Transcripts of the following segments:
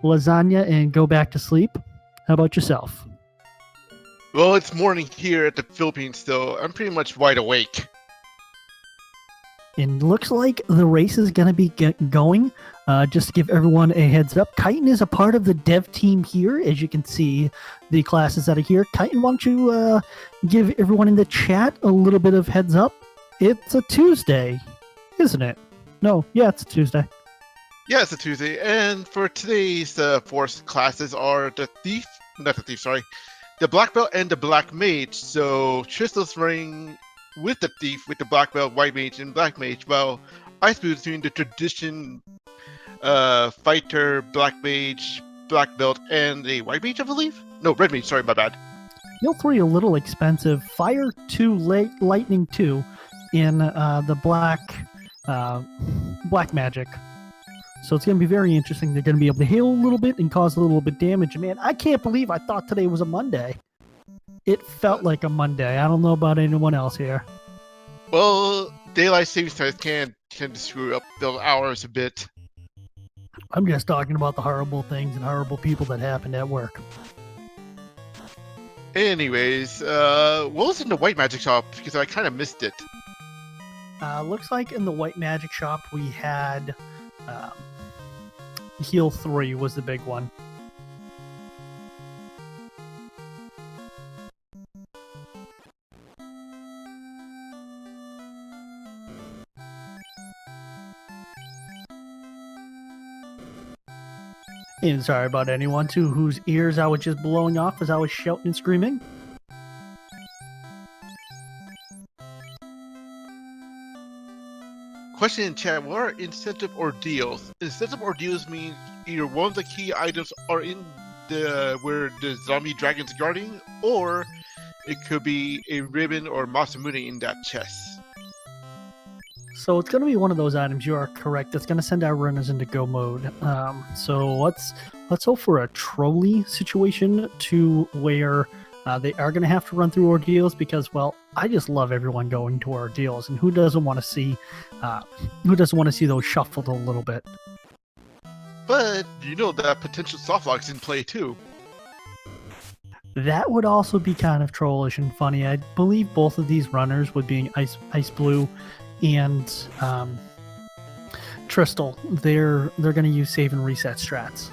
lasagna and go back to sleep. How about yourself? Well, it's morning here at the Philippines, so I'm pretty much wide awake. And looks like the race is going to be going. Just to give everyone a heads up, Chitin is a part of the dev team here. As you can see, the classes that are here. Chitin, why don't you give everyone in the chat a little bit of heads up? It's a Tuesday, isn't it? No, yeah, it's a Tuesday. Yeah, it's a Tuesday, and for today's force classes are the Black Belt and the Black Mage. So Tristal's running with the Thief, with the Black Belt, White Mage, and Black Mage, while xIceblue is doing the tradition Fighter, Black Mage, Black Belt, and a White Mage, I believe? No, Red Mage, sorry, my bad. Heal 3 a little expensive. Fire 2, Lightning 2 in the Black Magic. So it's going to be very interesting. They're going to be able to heal a little bit and cause a little bit of damage. Man, I can't believe I thought today was a Monday. It felt like a Monday. I don't know about anyone else here. Well, daylight savings times can tend to screw up the hours a bit. I'm just talking about the horrible things and horrible people that happened at work. Anyways, what was in the White Magic shop? Because I kind of missed it. Looks like in the White Magic shop we had Heal 3 was the big one. And sorry about anyone to whose ears I was just blowing off as I was shouting and screaming. Question in chat, what are incentive or deals? Incentive or deals mean either one of the key items are in the where the zombie dragon's guarding, or it could be a ribbon or Masamune in that chest. So it's going to be one of those items. You are correct. It's going to send our runners into go mode. So let's hope for a trolley situation to where they are going to have to run through ordeals because, well, I just love everyone going to ordeals, and who doesn't want to see those shuffled a little bit? But you know that potential softlock's in play too. That would also be kind of trollish and funny. I believe both of these runners would be xIceblue and Tristal. They're going to use save and reset strats.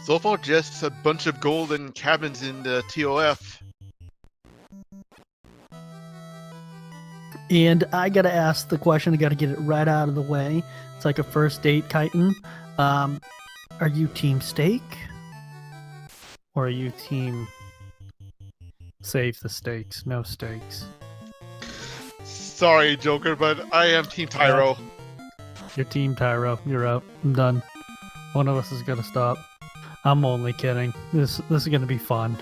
So far, just a bunch of golden cabins in the TOF. And I gotta ask the question. I gotta get it right out of the way. It's like a first date, Chitin. Are you team stake, or are you team save the stakes, no stakes? Sorry, Joker, but I am Team Tyro. You're Team Tyro. You're out. I'm done. One of us is gonna stop. I'm only kidding. This is gonna be fun.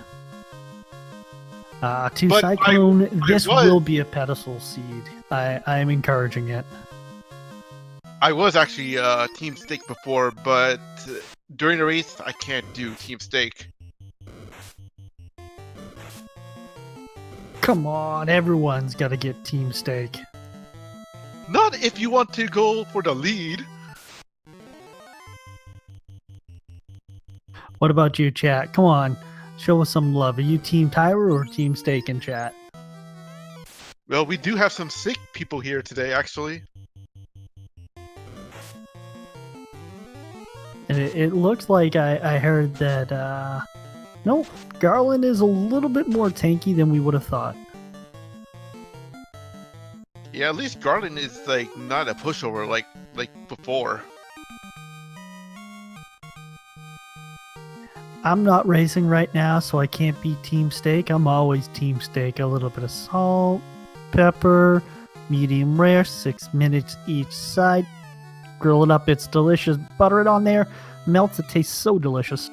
To But Cyclone, this will be a pedestal seed. I am encouraging it. I was actually Team Stake before, but during the race, I can't do Team Stake. Come on, everyone's got to get team stake. Not if you want to go for the lead. What about you, chat? Come on, show us some love. Are you Team Tyra or Team Stake in chat? Well, we do have some sick people here today, actually. And it looks like I heard that, no, Garland is a little bit more tanky than we would have thought. Yeah, at least Garland is, like, not a pushover like before. I'm not racing right now, so I can't be Team Steak. I'm always Team Steak. A little bit of salt, pepper, medium rare, 6 minutes each side. Grill it up, it's delicious. Butter it on there, melts, it tastes so delicious.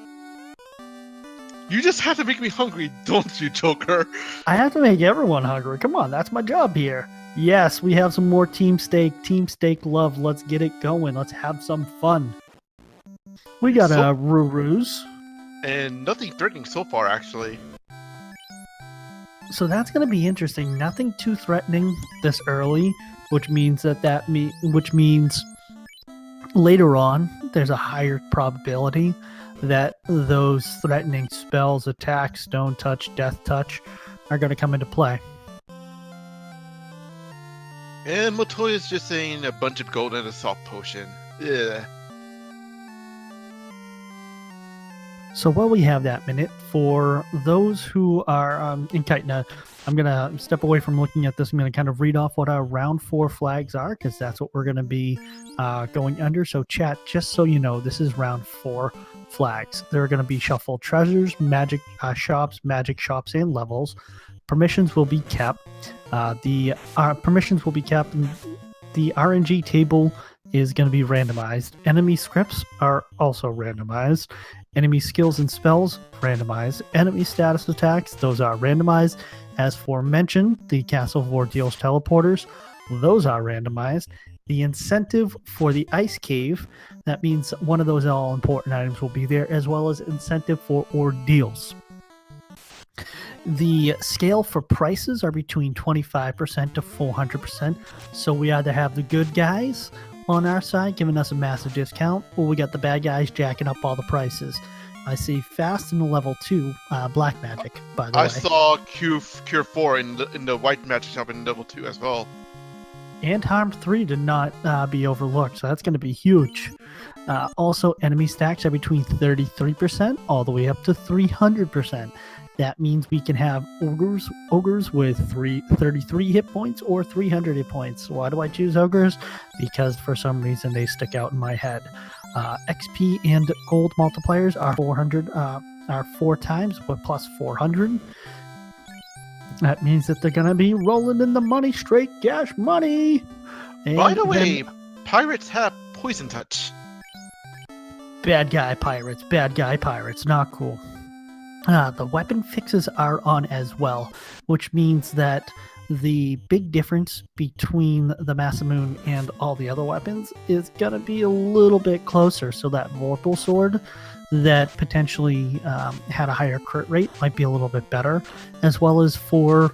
You just have to make me hungry, don't you, Joker? I have to make everyone hungry. Come on, that's my job here. Yes, we have some more Team Steak love. Let's get it going. Let's have some fun. We got a Ruru's. And nothing threatening so far, actually. So that's going to be interesting. Nothing too threatening this early, which means which means later on there's a higher probability that those threatening spells, attacks, stone touch, death touch are going to come into play. And Motoya's just saying a bunch of gold and a soft potion. Yeah. So while we have that minute, for those who are in Chitina, I'm going to step away from looking at this. I'm going to kind of read off what our round 4 flags are, because that's what we're going to be going under. So chat, just so you know, this is round 4 flags. There are going to be shuffled treasures, magic shops, and levels. Permissions will be kept. The permissions will be kept. The RNG table is going to be randomized. Enemy scripts are also randomized. Enemy skills and spells, randomized. Enemy status attacks, those are randomized. As forementioned, the Castle of Ordeals teleporters, those are randomized. The incentive for the ice cave, that means one of those all-important items will be there, as well as incentive for ordeals. The scale for prices are between 25% to 400%. So we either have the good guys on our side giving us a massive discount, or we got the bad guys jacking up all the prices. I see fast in the level 2 black magic, by the way. I saw Cure 4 in the white magic shop in level 2 as well. And Harm 3 did not be overlooked, so that's going to be huge. Also, enemy stacks are between 33% all the way up to 300%. That means we can have ogres with 33 hit points or 300 hit points. Why do I choose ogres? Because for some reason they stick out in my head. XP and gold multipliers are 400, are 4 times, but plus 400. That means that they're gonna be rolling in the money, straight cash money. And by the way, pirates have poison touch. Bad guy pirates, not cool. The weapon fixes are on as well, which means that the big difference between the Masamune and all the other weapons is going to be a little bit closer. So that Vorpal sword that potentially had a higher crit rate might be a little bit better, as well as for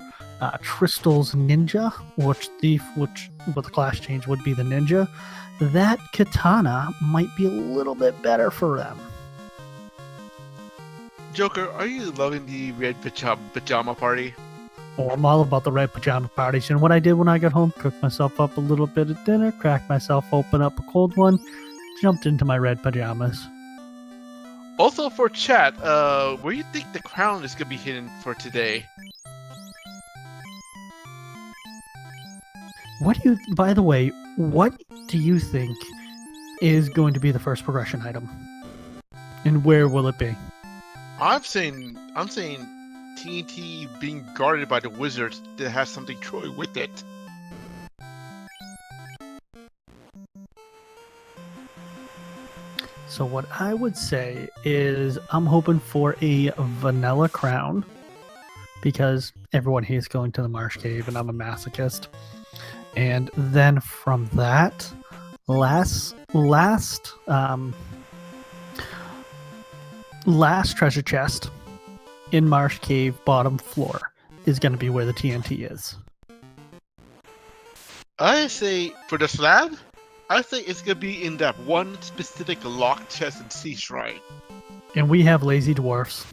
Tristal's Ninja, which with the class change would be the Ninja. That katana might be a little bit better for them. Joker, are you loving the red pajama party? Oh, I'm all about the red pajama parties. And what I did when I got home, cooked myself up a little bit of dinner, cracked myself open up a cold one, jumped into my red pajamas. Also for chat, where do you think the crown is going to be hidden for today? By the way, what do you think is going to be the first progression item? And where will it be? I'm saying TNT being guarded by the wizards that has something Troy with it. So what I would say is I'm hoping for a vanilla crown, because everyone hates going to the Marsh Cave and I'm a masochist. And then from that, last treasure chest in Marsh Cave bottom floor is going to be where the TNT is. I say for the slab, I think it's going to be in that one specific locked chest in Sea Shrine. And we have lazy dwarfs.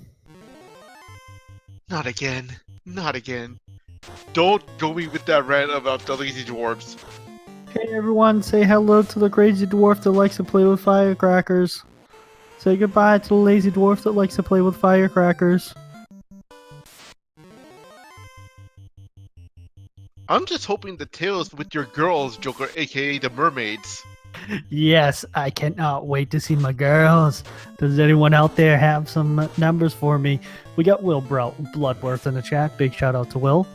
Not again. Not again. Don't go me with that rant about the lazy dwarves. Hey everyone, say hello to the crazy dwarf that likes to play with firecrackers. Say goodbye to the lazy dwarf that likes to play with firecrackers. I'm just hoping the tales with your girls, Joker, aka the mermaids. Yes, I cannot wait to see my girls. Does anyone out there have some numbers for me? We got Will Bloodworth in the chat. Big shout out to Will.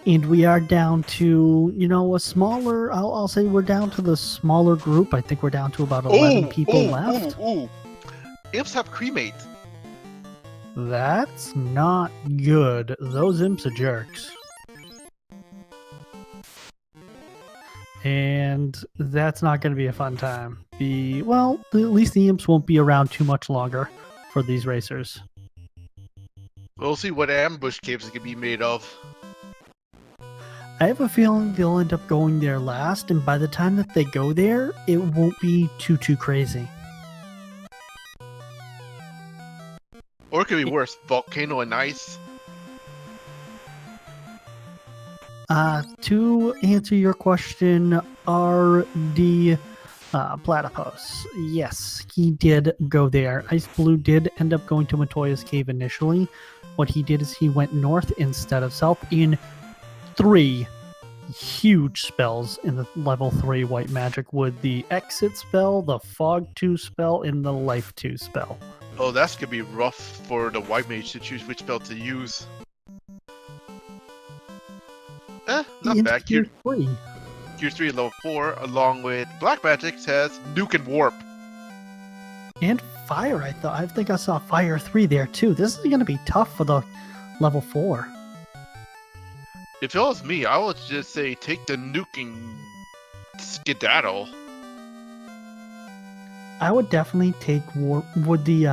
And we are down to, a smaller, I'll say we're down to the smaller group. I think we're down to about 11 people left. Imps have cremate. That's not good. Those imps are jerks. And that's not going to be a fun time. Well, at least the imps won't be around too much longer for these racers. We'll see what ambush caves it can be made of. I have a feeling they'll end up going there last, and by the time that they go there, it won't be too crazy. Or it could be worse, volcano and ice. To answer your question, RD Platypus, yes, he did go there. xIceblue did end up going to Matoya's Cave initially. What he did is he went north instead of south in 3 huge spells in the level 3 white magic with the Exit spell, the Fog 2 spell, and the Life 2 spell. Oh, that's gonna be rough for the white mage to choose which spell to use. Not bad. Gear 3. Gear 3 level 4, along with Black Magic, has Nuke and Warp. And Fire, I think I saw Fire 3 there too. This is going to be tough for the level 4. If it was me, I would just say take the Nuke and skedaddle. I would definitely take Warp with the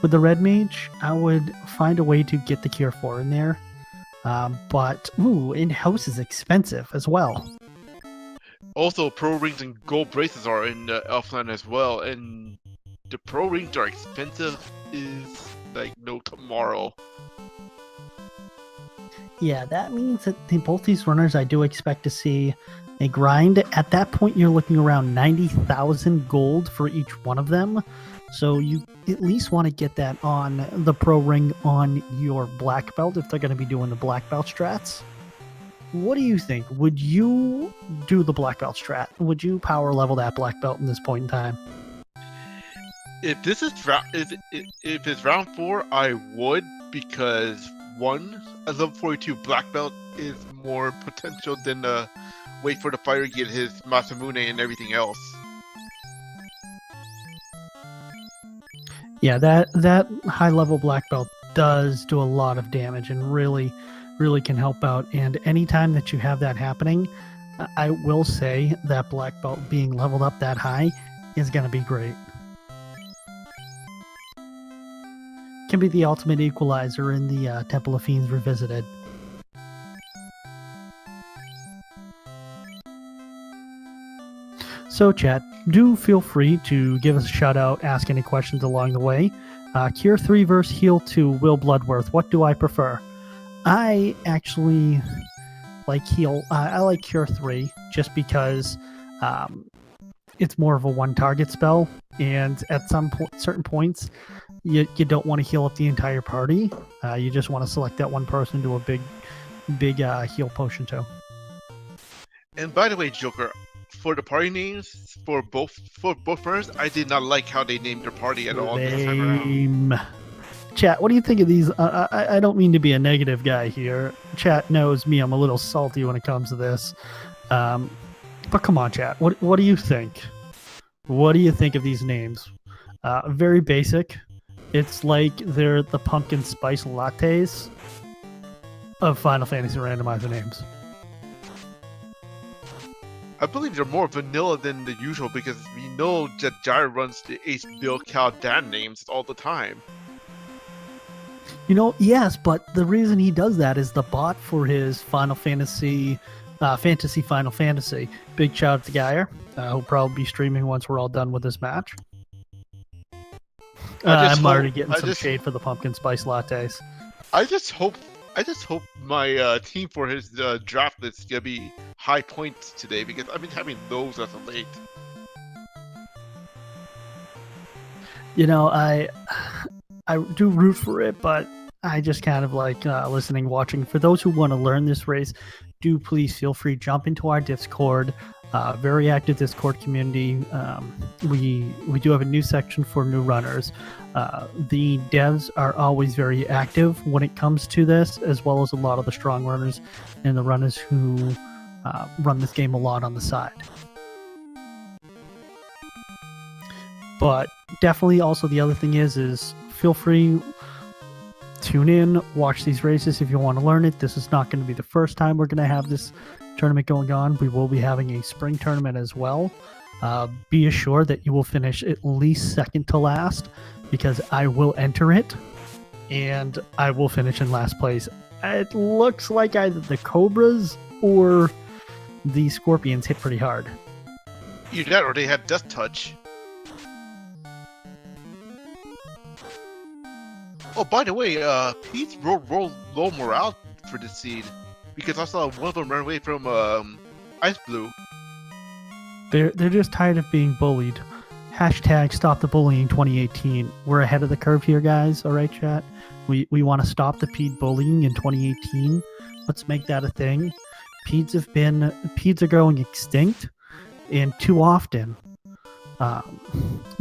Red Mage. I would find a way to get the Cure 4 in there. But in-house is expensive as well. Also, Pro Rings and Gold Braces are in Elfland as well, and the Pro Rings are expensive is like no tomorrow. Yeah, that means that both these runners I do expect to see a grind. At that point, you're looking around 90,000 gold for each one of them. So you at least want to get that on the Pro Ring on your Black Belt if they're going to be doing the Black Belt strats. What do you think? Would you do the Black Belt strat? Would you power level that Black Belt in this point in time? If this is if it's round 4, I would, because 1, a level 42 Black Belt is more potential than wait for the fighter to get his Masamune and everything else. Yeah, that high level Black Belt does do a lot of damage and really can help out. And anytime that you have that happening, I will say that Black Belt being leveled up that high is going to be great. Can be the ultimate equalizer in the Temple of Fiends Revisited. So chat, do feel free to give us a shout out, ask any questions along the way. Cure 3 versus Heal 2, Will Bloodworth, what do I prefer? I actually like Heal. I like Cure 3 just because it's more of a one target spell, and at certain points you don't want to heal up the entire party. You just want to select that one person to a big heal potion too. And by the way, Joker, for the party names for both runners, I did not like how they named their party at all this time around. Chat, what do you think of these? I don't mean to be a negative guy here. Chat knows me; I'm a little salty when it comes to this. But come on, chat. What do you think? What do you think of these names? Very basic. It's like they're the pumpkin spice lattes of Final Fantasy Randomizer names. I believe they're more vanilla than the usual because we know that Gyre runs the Ace Bill Cal Dan names all the time. You know, yes, but the reason he does that is the bot for his Final Fantasy, Final Fantasy. Big shout out to Geyer, who'll probably be streaming once we're all done with this match. I'm already getting some shade for the pumpkin spice lattes. I just hope my team for his draft list is gonna be high points today because I've been having those as of late. You know, I do root for it, but I just kind of like listening, watching. For those who want to learn this race, do please feel free, jump into our Discord. Very active Discord community. We do have a new section for new runners. The devs are always very active when it comes to this, as well as a lot of the strong runners and the runners who run this game a lot on the side. But definitely also the other thing is feel free, tune in, watch these races if you want to learn it. This is not going to be the first time we're going to have this tournament going on. We will be having a spring tournament as well. Be assured that you will finish at least second to last, because I will enter it and I will finish in last place. It looks like either the Cobras or the scorpions hit pretty hard. Either that or they had Death Touch. Oh, by the way, Pete's rolled low morale for this seed. Because I saw one of them run away from xIceblue. They're just tired of being bullied. Hashtag stop the bullying 2018. We're ahead of the curve here, guys. All right, chat. We want to stop the Pede bullying in 2018. Let's make that a thing. Peds are going extinct, and too often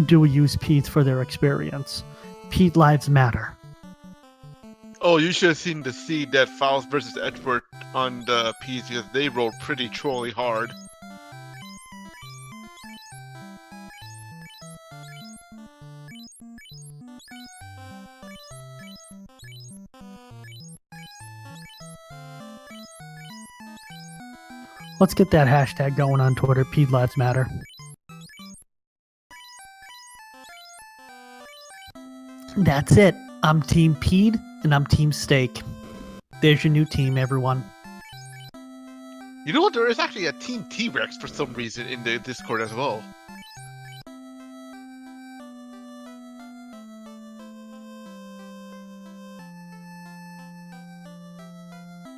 do we use Peds for their experience. Pede lives matter. Oh, you should have seen the seed that Fouls versus Edward on the P's because they rolled pretty trolly hard. Let's get that hashtag going on Twitter. Pede lives matter. That's it. I'm Team Pede, and I'm Team Steak. There's your new team, everyone. You know what? There is actually a Team T-Rex for some reason in the Discord as well.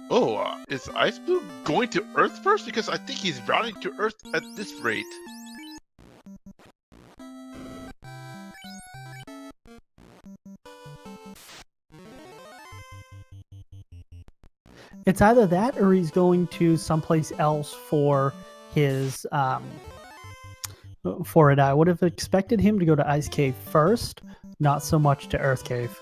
Oh, is xIceblue going to Earth first? Because I think he's routing to Earth at this rate. It's either that or he's going to someplace else for his for it. I would have expected him to go to Ice Cave first, not so much to Earth Cave.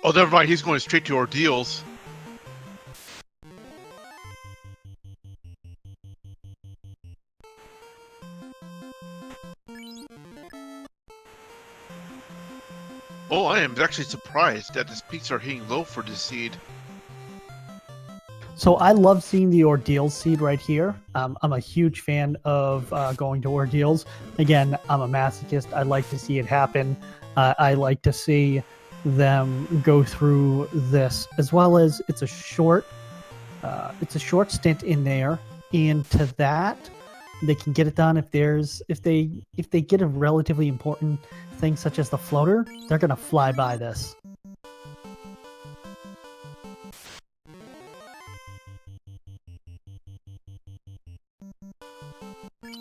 Oh, never mind. He's going straight to Ordeals. Oh, I am actually surprised that the peaks are hitting low for this seed. So I love seeing the Ordeals seed right here. I'm a huge fan of going to Ordeals. Again, I'm a masochist. I like to see it happen. I like to see them go through this, as well as it's a short stint in there, and to that they can get it done. If they get a relatively important thing such as the floater, they're gonna fly by this.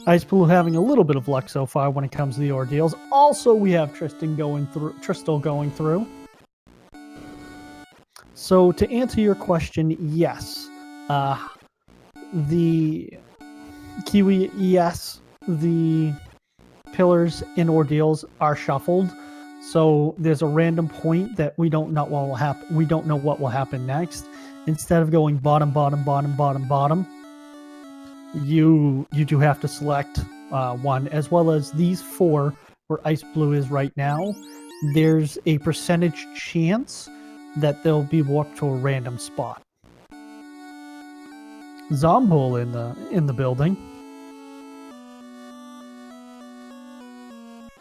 xIceblue having a little bit of luck so far when it comes to the Ordeals. Also, we have Tristal going through. So to answer your question, yes. The Kiwi, yes. The pillars in Ordeals are shuffled. So there's a random point that we don't know what will happen. We don't know what will happen next. Instead of going bottom, bottom, bottom, bottom, bottom, you do have to select one, as well as these four where xIceblue is right now. There's a percentage chance that they'll be warped to a random spot. Zombol in the building.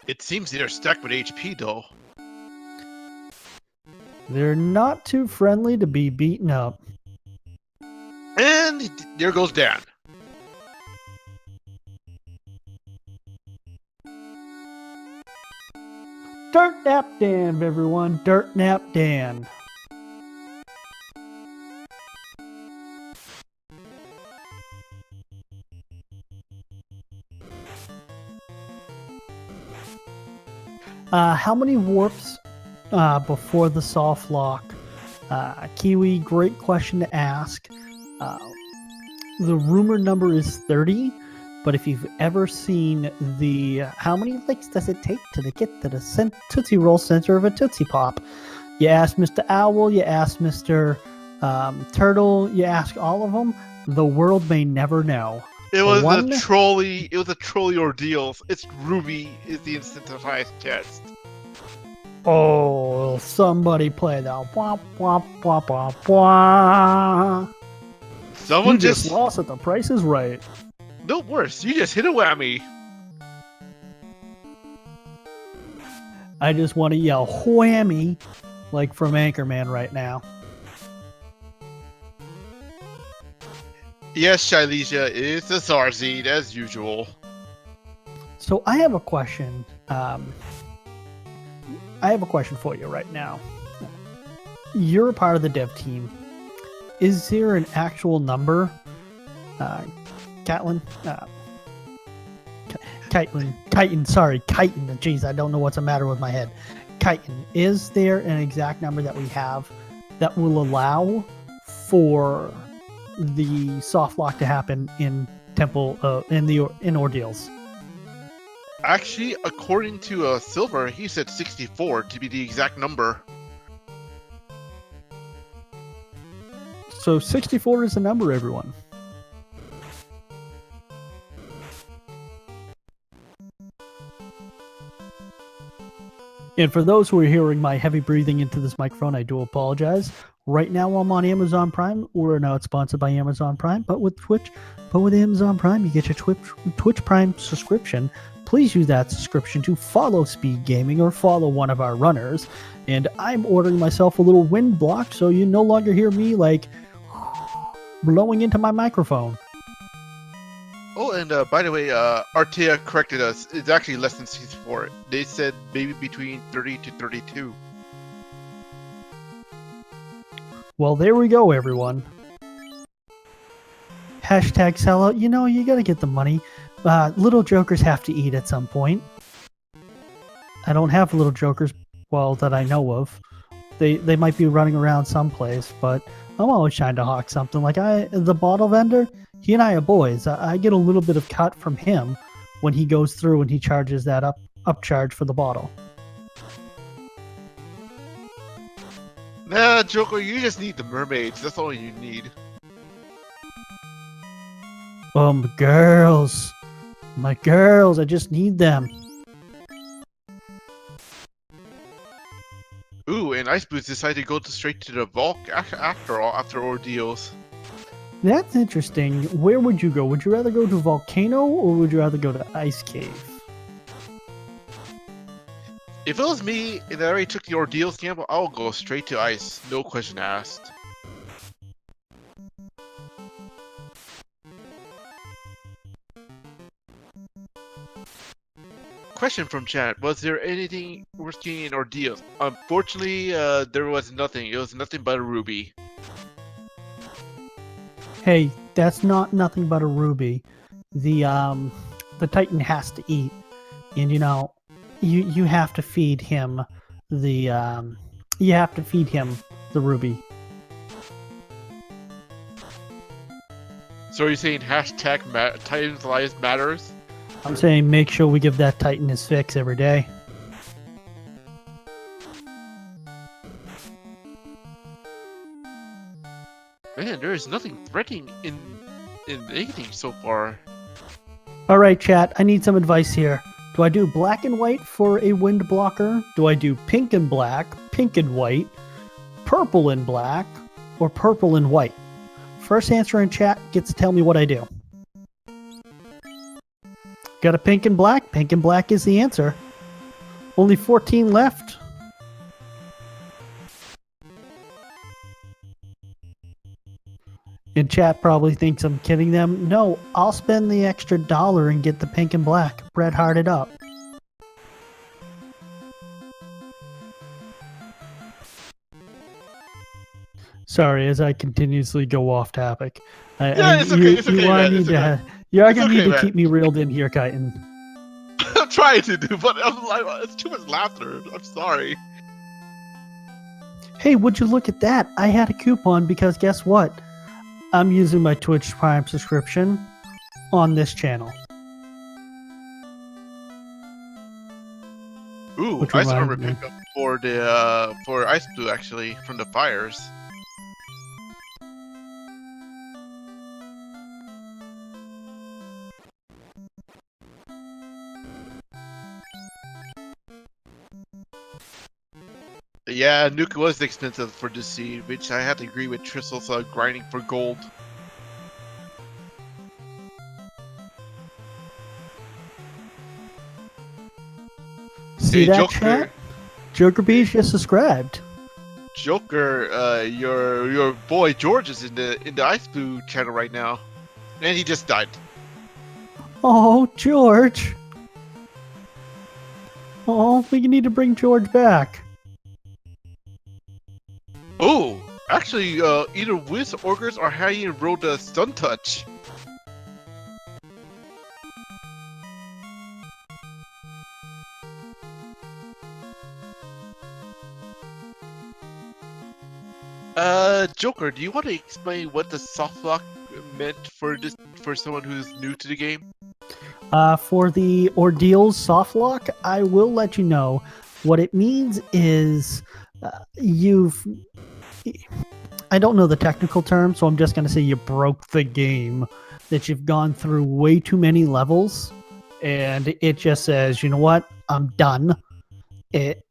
It seems they're stacked with HP though. They're not too friendly to be beaten up. And there goes Dan. Dirt Nap Dan, everyone. Dirt Nap Dan. How many warps before the soft lock? Kiwi, great question to ask. The rumor number is 30, but if you've ever seen how many licks does it take to get to the Tootsie Roll center of a Tootsie Pop? You ask Mr. Owl, you ask Mr. Turtle, you ask all of them. The world may never know. It was a trolley Ordeals. It's Ruby is the incentivized test. Oh, somebody play that. Wah, wah, wah, wah, wah. Someone you just lost it. The Price is Right. No worse. You just hit a whammy. I just want to yell whammy like from Anchorman right now. Yes, Shailisha is the Zarzine as usual. So I have a question. I have a question for you right now. You're a part of the dev team. Is there an actual number, Catlin? Chitin, sorry, Chitin. Jeez, I don't know what's the matter with my head. Chitin, is there an exact number that we have that will allow for the soft lock to happen in Temple, in Ordeals? Actually, according to Silver, he said 64 to be the exact number. So 64 is the number, everyone. And for those who are hearing my heavy breathing into this microphone, I do apologize. Right now I'm on Amazon Prime. We're not sponsored by Amazon Prime, but with Amazon Prime, you get your Twitch Prime subscription. Please use that subscription to follow Speed Gaming or follow one of our runners. And I'm ordering myself a little wind block so you no longer hear me like blowing into my microphone. Oh, and by the way, Artea corrected us. It's actually less than 64. They said maybe between 30 to 32. Well, there we go, everyone. Hashtag sellout. You know, you gotta get the money. Little jokers have to eat at some point. I don't have little jokers, well, that I know of. They might be running around someplace, but I'm always trying to hawk something. Like the bottle vendor, he and I are boys. I get a little bit of cut from him when he goes through and he charges that upcharge for the bottle. Nah, Joker, you just need the mermaids. That's all you need. Oh, my girls, I just need them. Ooh, and xIceblue decided to go straight to the Volk after Ordeals. That's interesting. Where would you go? Would you rather go to Volcano or would you rather go to Ice Cave? If it was me and I already took the Ordeals gamble, I'll go straight to Ice. No question asked. Question from chat: was there anything worth getting in Ordeals? Unfortunately, there was nothing. It was nothing but a ruby. Hey, that's not nothing but a ruby. The Titan has to eat, and you know, you have to feed him the ruby. So are you saying hashtag Titan's lives matters? I'm saying make sure we give that Titan his fix every day. Man, there is nothing threatening in anything so far. All right, chat. I need some advice here. Do I do black and white for a wind blocker? Do I do pink and black, pink and white, purple and black, or purple and white? First answer in chat gets to tell me what I do. Got a pink and black? Pink and black is the answer. Only 14 left. And chat probably thinks I'm kidding them. No, I'll spend the extra $1 and get the pink and black. Bret Hart it up. Sorry, as I continuously go off topic. It's okay. It's okay, man. It's okay. You're gonna need to keep me reeled in here, Chitin. I'm trying to do, but I'm like, it's too much laughter. I'm sorry. Hey, would you look at that? I had a coupon because guess what? I'm using my Twitch Prime subscription on this channel. Ooh, I still remember pickup for the for xIceblue actually from the fires. Yeah, Nuke was expensive for this seed, which I have to agree with Tristal's grinding for gold. See hey, that, Joker, chat? Joker Beach just subscribed. Joker, your boy George is in the xIceblue channel right now, and he just died. Oh, George. Oh, we need to bring George back. Oh, actually, either Wiz Ogres or Harry enrolled a Stun Touch. Joker, do you want to explain what the soft lock meant for someone who's new to the game? For the Ordeals soft lock, I will let you know. What it means is I don't know the technical term, so I'm just going to say you broke the game. That you've gone through way too many levels, and it just says, you know what, I'm done.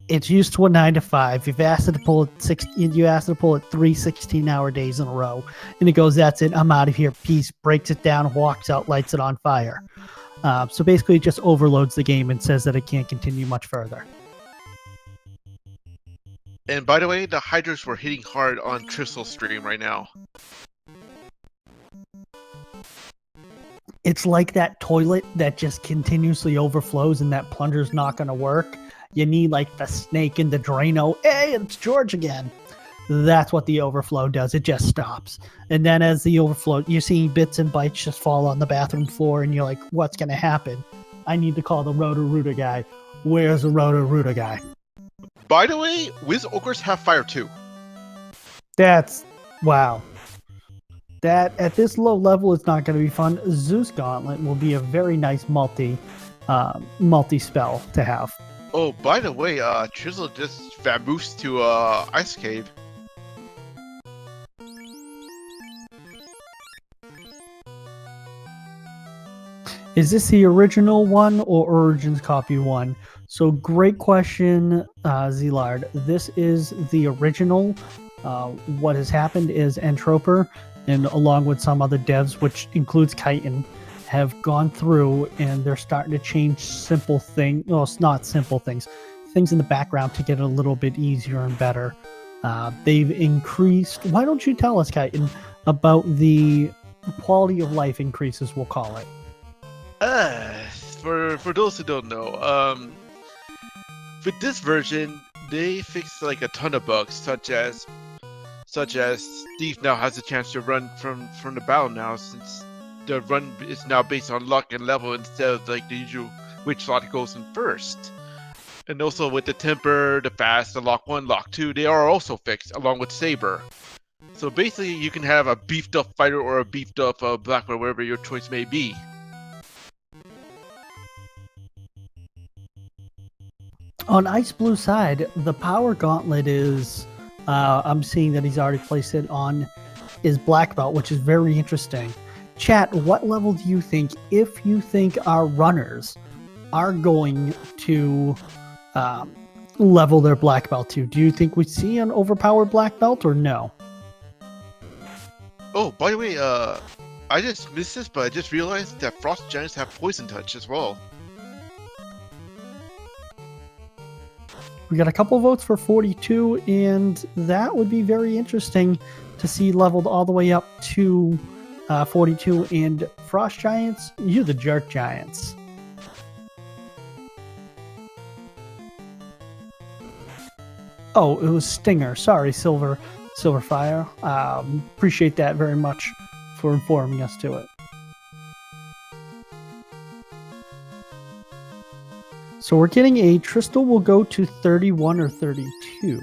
It's used to a 9 to 5. You've asked it to pull it you asked it to pull it 3 16-hour days in a row, and it goes, that's it, I'm out of here, peace. Breaks it down, walks out, lights it on fire. So basically, it just overloads the game and says that it can't continue much further. And by the way, the Hydras were hitting hard on Tristal's stream right now. It's like that toilet that just continuously overflows and that plunger's not going to work. You need like the snake in the Drano. Hey, it's George again. That's what the overflow does. It just stops. And then as the overflow, you're seeing bits and bytes just fall on the bathroom floor, and you're like, what's going to happen? I need to call the Roto-Rooter guy. Where's the Roto-Rooter guy? By the way, Wiz Ogres have fire too. That's... wow. That, at this low level, it's not going to be fun. Zeus Gauntlet will be a very nice multi-spell to have. Oh, by the way, Chisel just vamoosed to Ice Cave. Is this the original one or Origins Copy 1? So great question, Zlard. This is the original. What has happened is Entroper, and along with some other devs, which includes Chitin, have gone through and they're starting to change simple things. Well, it's not simple things. Things in the background to get it a little bit easier and better. They've increased... Why don't you tell us, Chitin, about the quality of life increases, we'll call it. For those who don't know, with this version, they fixed like a ton of bugs, such as Steve now has a chance to run from the battle now, since the run is now based on luck and level instead of like the usual which slot goes in first. And also with the temper, the fast, the lock 1, lock 2, they are also fixed along with Saber. So basically, you can have a beefed up fighter or a beefed up Blackbear, whatever your choice may be. On xIceblue side, the power gauntlet is, I'm seeing that he's already placed it on his black belt, which is very interesting. Chat, what level do you think, if you think our runners are going to level their black belt to? Do you think we see an overpowered black belt or no? Oh, by the way, I just missed this, but I just realized that Frost Giants have Poison Touch as well. We got a couple votes for 42, and that would be very interesting to see leveled all the way up to 42. And Frost Giants, you the Jerk Giants. Oh, it was Stinger. Sorry, Silverfire. Appreciate that very much for informing us to it. So we're getting a Tristal will go to 31 or 32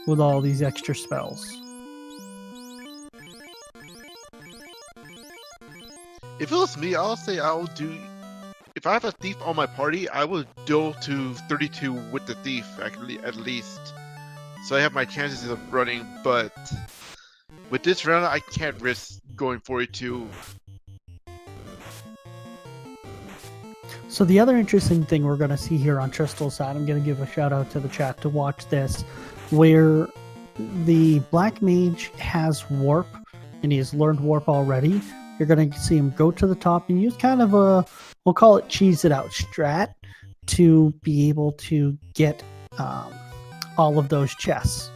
with all these extra spells. If it was me, I'll say I would do... If I have a thief on my party, I would go to 32 with the thief, at least. So I have my chances of running, but... With this round, I can't risk going 42. So the other interesting thing we're going to see here on Tristal's side, I'm going to give a shout out to the chat to watch this, where the Black Mage has Warp, and he has learned Warp already. You're going to see him go to the top and use kind of a, we'll call it cheese it out strat, to be able to get all of those chests.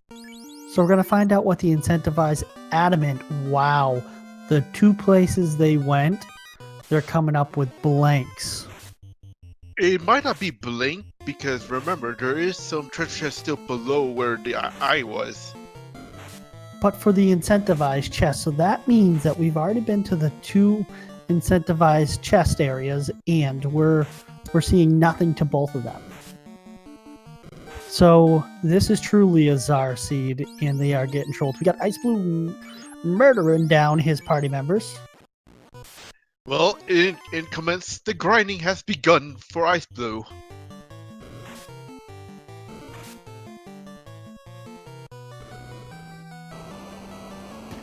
So we're going to find out what the incentivized adamant. Wow. The 2 places they went, they're coming up with blanks. It might not be blank because remember there is some treasure chest still below where the eye was. But for the incentivized chest, so that means that we've already been to the 2 incentivized chest areas, and we're seeing nothing to both of them. So this is truly a Czar seed, and they are getting trolled. We got xIceblue murdering down his party members. Well, in commence, the grinding has begun for xIceblue.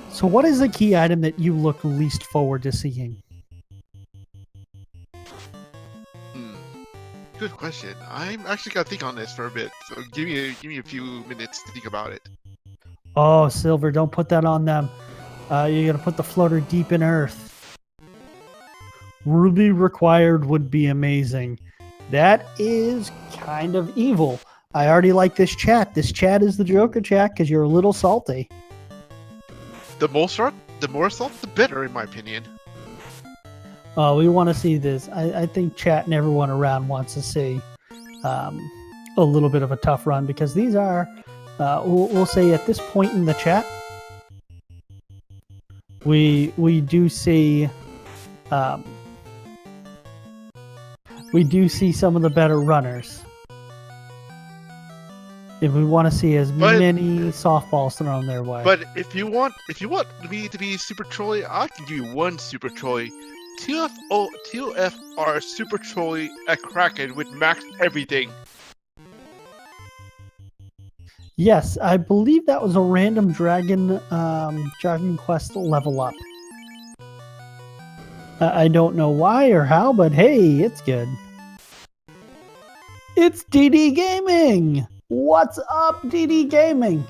So what is the key item that you look least forward to seeing? Good question. I'm actually gonna think on this for a bit. So give me a few minutes to think about it. Oh, Silver, don't put that on them. You're gonna put the floater deep in earth. Ruby required would be amazing. That is kind of evil. I already like this chat. This chat is the Joker chat because you're a little salty. The more salt, the better, in my opinion. We want to see this. I think chat and everyone around wants to see a little bit of a tough run because these are, we'll say at this point in the chat, we do see some of the better runners. If we want to see as many softballs thrown their way. But if you want me to be super trolly, I can give you one super trolly. TFR super trolly at Kraken with max everything. Yes, I believe that was a random Dragon Quest level up. I don't know why or how, but hey, it's good. It's DD Gaming! What's up, DD Gaming?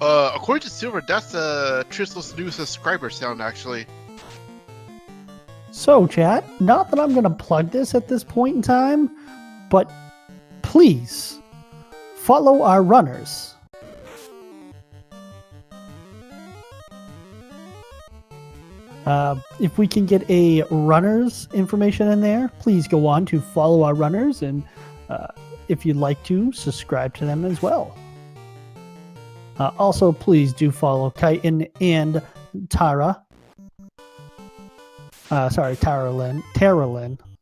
According to Silver, that's Tristal's new subscriber sound, actually. So, chat, not that I'm going to plug this at this point in time, but please follow our runners. If we can get a runners information in there, please go on to follow our runners, and if you'd like to, subscribe to them as well. Also, please do follow Chitin and Tara. Tara Lynn.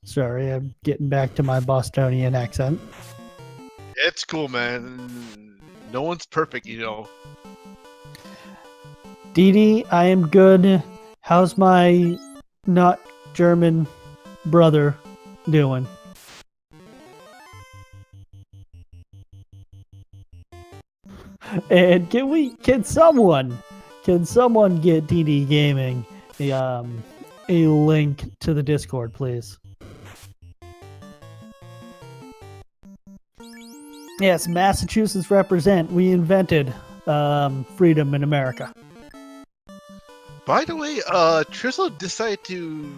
Sorry, I'm getting back to my Bostonian accent. It's cool, man. No one's perfect, you know. Dee Dee, I am good. How's my not German brother doing? And can someone get DD Gaming a link to the Discord, please? Yes, Massachusetts represent. We invented freedom in America. By the way, Tristal decided to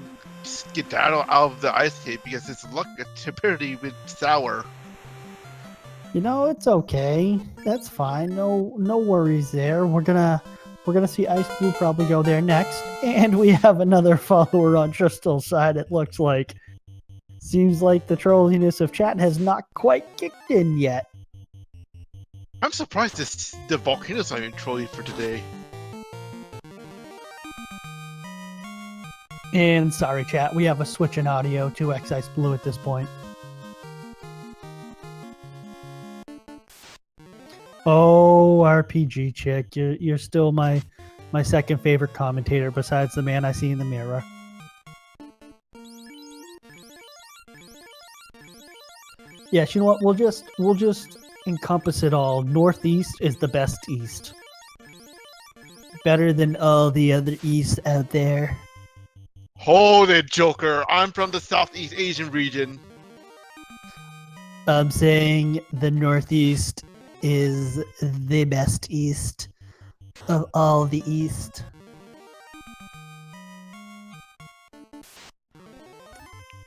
skedaddle out of the ice cave because its luck apparently went sour. You know, it's okay. That's fine. No worries there. We're gonna see xIceblue probably go there next, and we have another follower on Tristal's side. It looks like. Seems like the trolliness of chat has not quite kicked in yet. I'm surprised the volcano's not even trolling for today. And sorry, chat, we have a switch in audio to xIceblue at this point. Oh, RPG chick, you're still my second favorite commentator besides the man I see in the mirror. Yes, you know what? We'll just encompass it all. Northeast is the best east. Better than all the other east out there. Hold it, Joker. I'm from the Southeast Asian region. I'm saying the Northeast is the best east of all the east.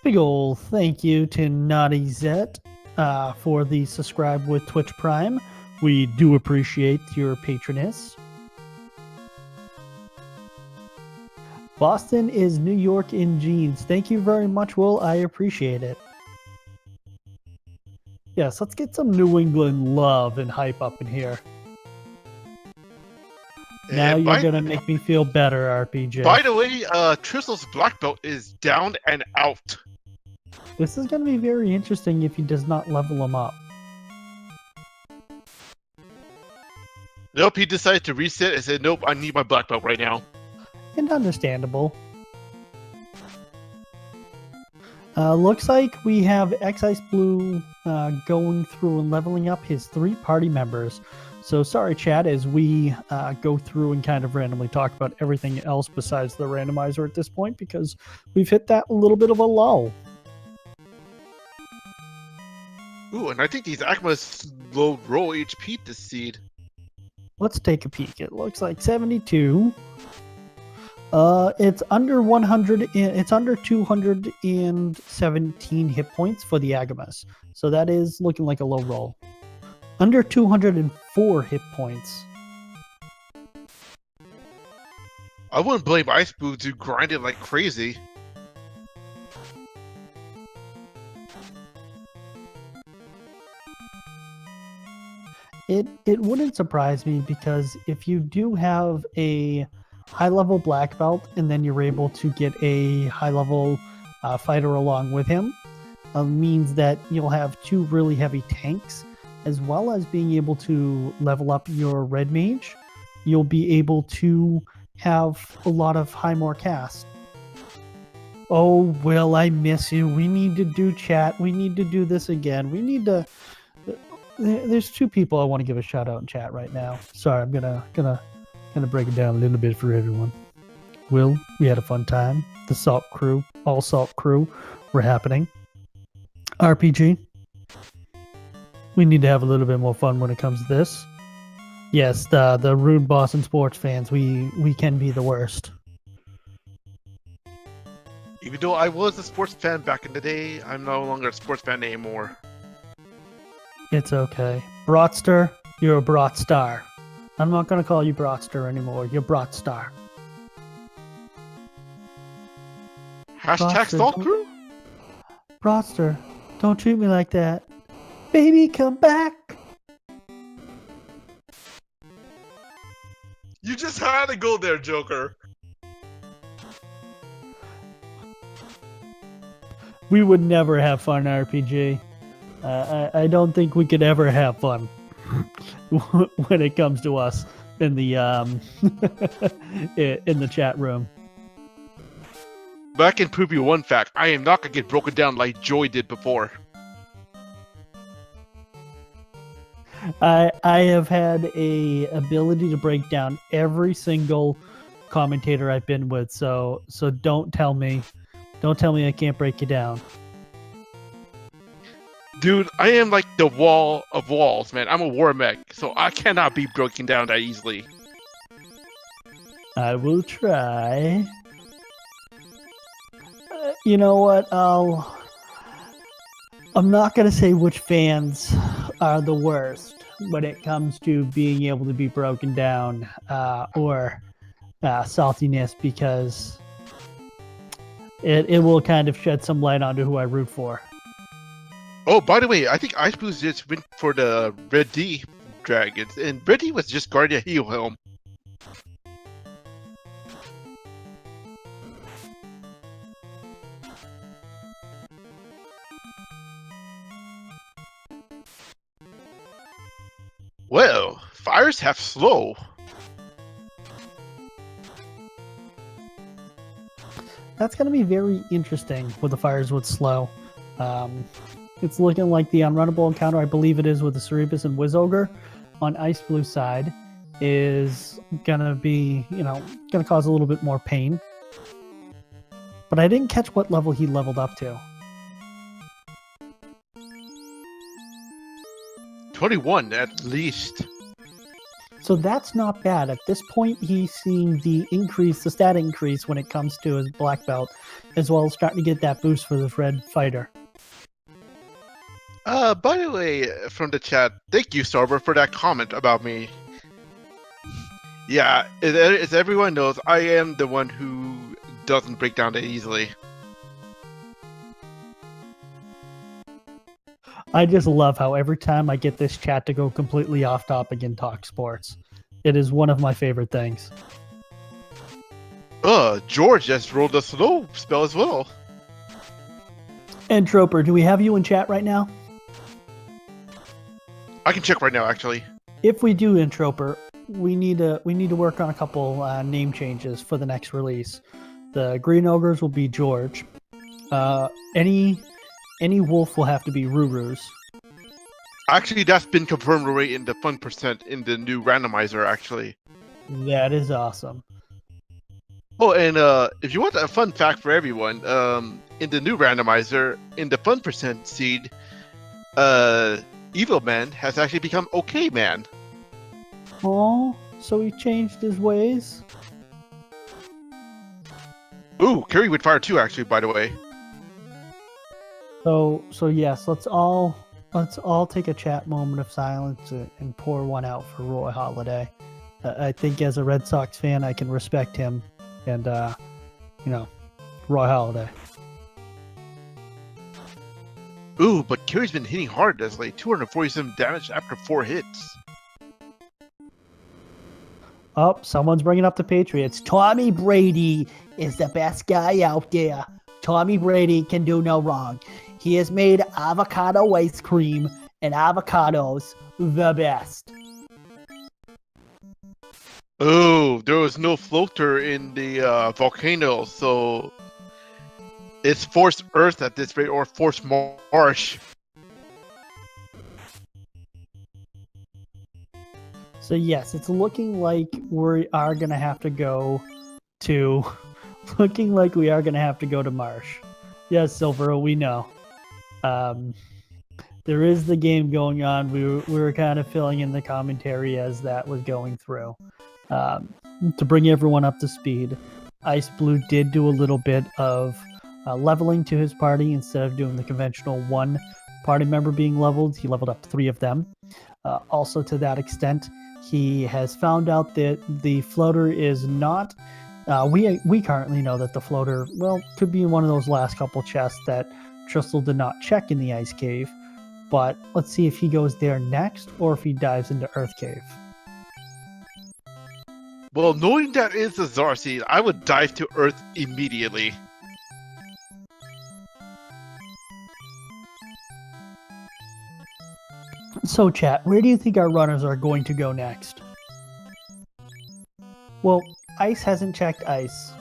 Big ol' thank you to Naughty Zet for the subscribe with Twitch Prime. We do appreciate your patronage. Boston is New York in jeans. Thank you very much, Will. I appreciate it. Yes, let's get some New England love and hype up in here. Now And you're gonna make me feel better, RPG. By the way, Tristal's black belt is down and out. This is gonna be very interesting if he does not level him up. Nope, he decided to reset and said, nope, I need my black belt right now. And understandable. Looks like we have xIceblue going through and leveling up his 3 party members. So sorry, chat, as we go through and kind of randomly talk about everything else besides the randomizer at this point, because we've hit that little bit of a lull. Ooh, and I think these Akmas low roll HP this seed. Let's take a peek. It looks like 72. It's under 100. It's under 217 hit points for the Agamas. So that is looking like a low roll. Under 204 hit points. I wouldn't blame xIceblue to grind it like crazy. It wouldn't surprise me, because if you do have a high level black belt and then you're able to get a high level fighter along with him, means that you'll have 2 really heavy tanks, as well as being able to level up your red mage. You'll be able to have a lot of high more cast. Oh, Will, I miss you. We need to do chat. We need to do this again. We need to. There's 2 people I want to give a shout out in chat right now. Sorry, I'm gonna break it down a little bit for everyone. Will, we had a fun time. The Salt crew, all Salt crew, were happening. RPG, we need to have a little bit more fun when it comes to this. Yes, the rude Boston sports fans, we can be the worst. Even though I was a sports fan back in the day, I'm no longer a sports fan anymore. It's okay. Broadster, you're a Broadstar. I'm not going to call you Broadster anymore. You're Broadstar. Hashtag Broadster, Salt Crew? Broadster, don't treat me like that. Baby, come back. You just had to go there, Joker. We would never have fun, RPG. I don't think we could ever have fun when it comes to us in the in the chat room. But I can prove you one fact: I am not gonna get broken down like Joy did before. I have had a ability to break down every single commentator I've been with, so don't tell me I can't break you down. Dude, I am like the wall of walls, man. I'm a war mech, so I cannot be broken down that easily. I will try. You know what? I'm not gonna say which fans are the worst when it comes to being able to be broken down or saltiness, because it will kind of shed some light onto who I root for. Oh, by the way, I think xIceblue just went for the Red D dragons, and Red D was just Guardian Heel Helm. Well, fires have slow. That's going to be very interesting with the fires with slow. It's looking like the unrunnable encounter, I believe it is with the Cerebus and Wizogre on xIceblue side, is going to be, going to cause a little bit more pain. But I didn't catch what level he leveled up to. 21 at least. So that's not bad. At this point, he's seeing the stat increase when it comes to his black belt, as well as starting to get that boost for this red fighter. By the way, from the chat, thank you, Starber, for that comment about me. Yeah, as everyone knows, I am the one who doesn't break down that easily. I just love how every time I get this chat to go completely off topic and talk sports. It is one of my favorite things. George just rolled a slow spell as well. And Troper, do we have you in chat right now? I can check right now, actually. If we do, Troper, we need to work on a couple name changes for the next release. The Green Ogres will be George. Any wolf will have to be Ruru's. Actually, that's been confirmed already in the fun percent in the new randomizer, actually. That is awesome. Oh, and if you want a fun fact for everyone, in the new randomizer, in the fun percent seed, Evil Man has actually become Okay Man. Oh, so he changed his ways? Ooh, Carry with Fire too, actually, by the way. So yes, let's all take a chat moment of silence and pour one out for Roy Halladay. I think as a Red Sox fan, I can respect him, and Roy Halladay. Ooh, but Carey's been hitting hard. That's like 247 damage after 4 hits. Oh, someone's bringing up the Patriots. Tommy Brady is the best guy out there. Tommy Brady can do no wrong. He has made avocado ice cream and avocados the best. Oh, there was no floater in the volcano, so it's forced Earth at this rate, or forced Marsh. So yes, it's looking like we are gonna have to go to Marsh. Yes, Silver, we know. There is the game going on. We were kind of filling in the commentary as that was going through. To bring everyone up to speed, xIceblue did do a little bit of leveling to his party. Instead of doing the conventional one party member being leveled, he leveled up 3 of them. Also, to that extent, he has found out that the floater is not. We currently know that the floater, could be in one of those last couple chests that Tristal did not check in the Ice Cave. But let's see if he goes there next or if he dives into Earth Cave. Well, knowing that is a Zar seed, I would dive to Earth immediately. So, chat, where do you think our runners are going to go next? Well, Ice hasn't checked Ice.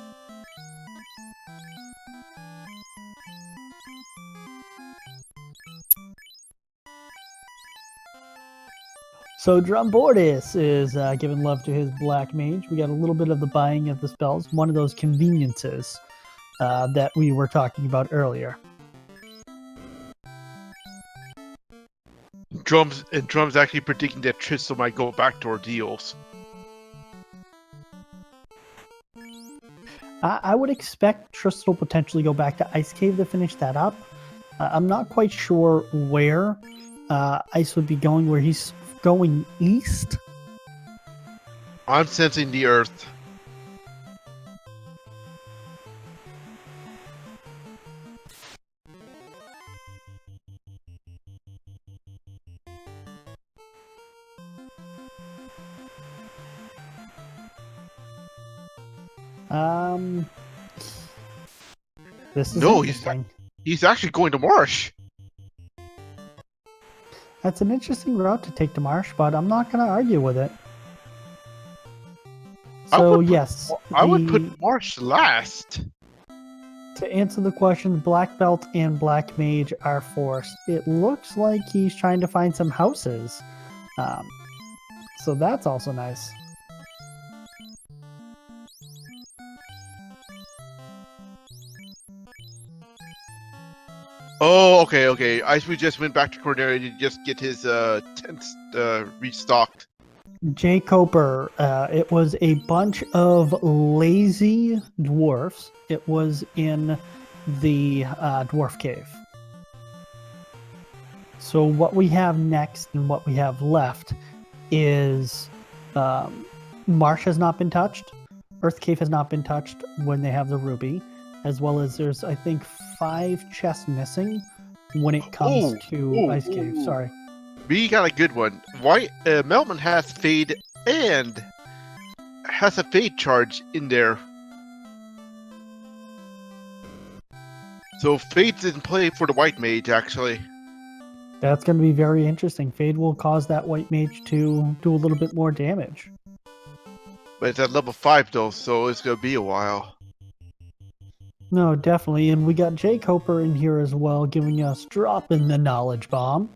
So Drumbordis is giving love to his Black Mage. We got a little bit of the buying of the spells, one of those conveniences that we were talking about earlier. Drums actually predicting that Tristal might go back to Ordeals. I would expect Tristal potentially go back to Ice Cave to finish that up. I'm not quite sure where Ice would be going, where he's going east. I'm sensing the Earth. This is no, interesting. He's actually going to Marsh. That's an interesting route to take to Marsh, but I'm not going to argue with it. So, yes. I would put Marsh last. To answer the question, Black Belt and Black Mage are forced. It looks like he's trying to find some houses. So that's also nice. Oh, okay. Iceblue just went back to Cornelia to just get his tents restocked. Jay Coper, it was a bunch of lazy dwarfs. It was in the dwarf cave. So what we have next and what we have left is Marsh has not been touched. Earth Cave has not been touched when they have the ruby, as well as there's, I think, 5 chests missing when it comes to Ice Cave. Sorry. We got a good one. White Melman has Fade and has a Fade charge in there. So Fade's in play for the White Mage, actually. That's going to be very interesting. Fade will cause that white mage to do a little bit more damage. But it's at level 5 though, so it's going to be a while. No, definitely. And we got Jay Coper in here as well, giving us dropping the knowledge bomb,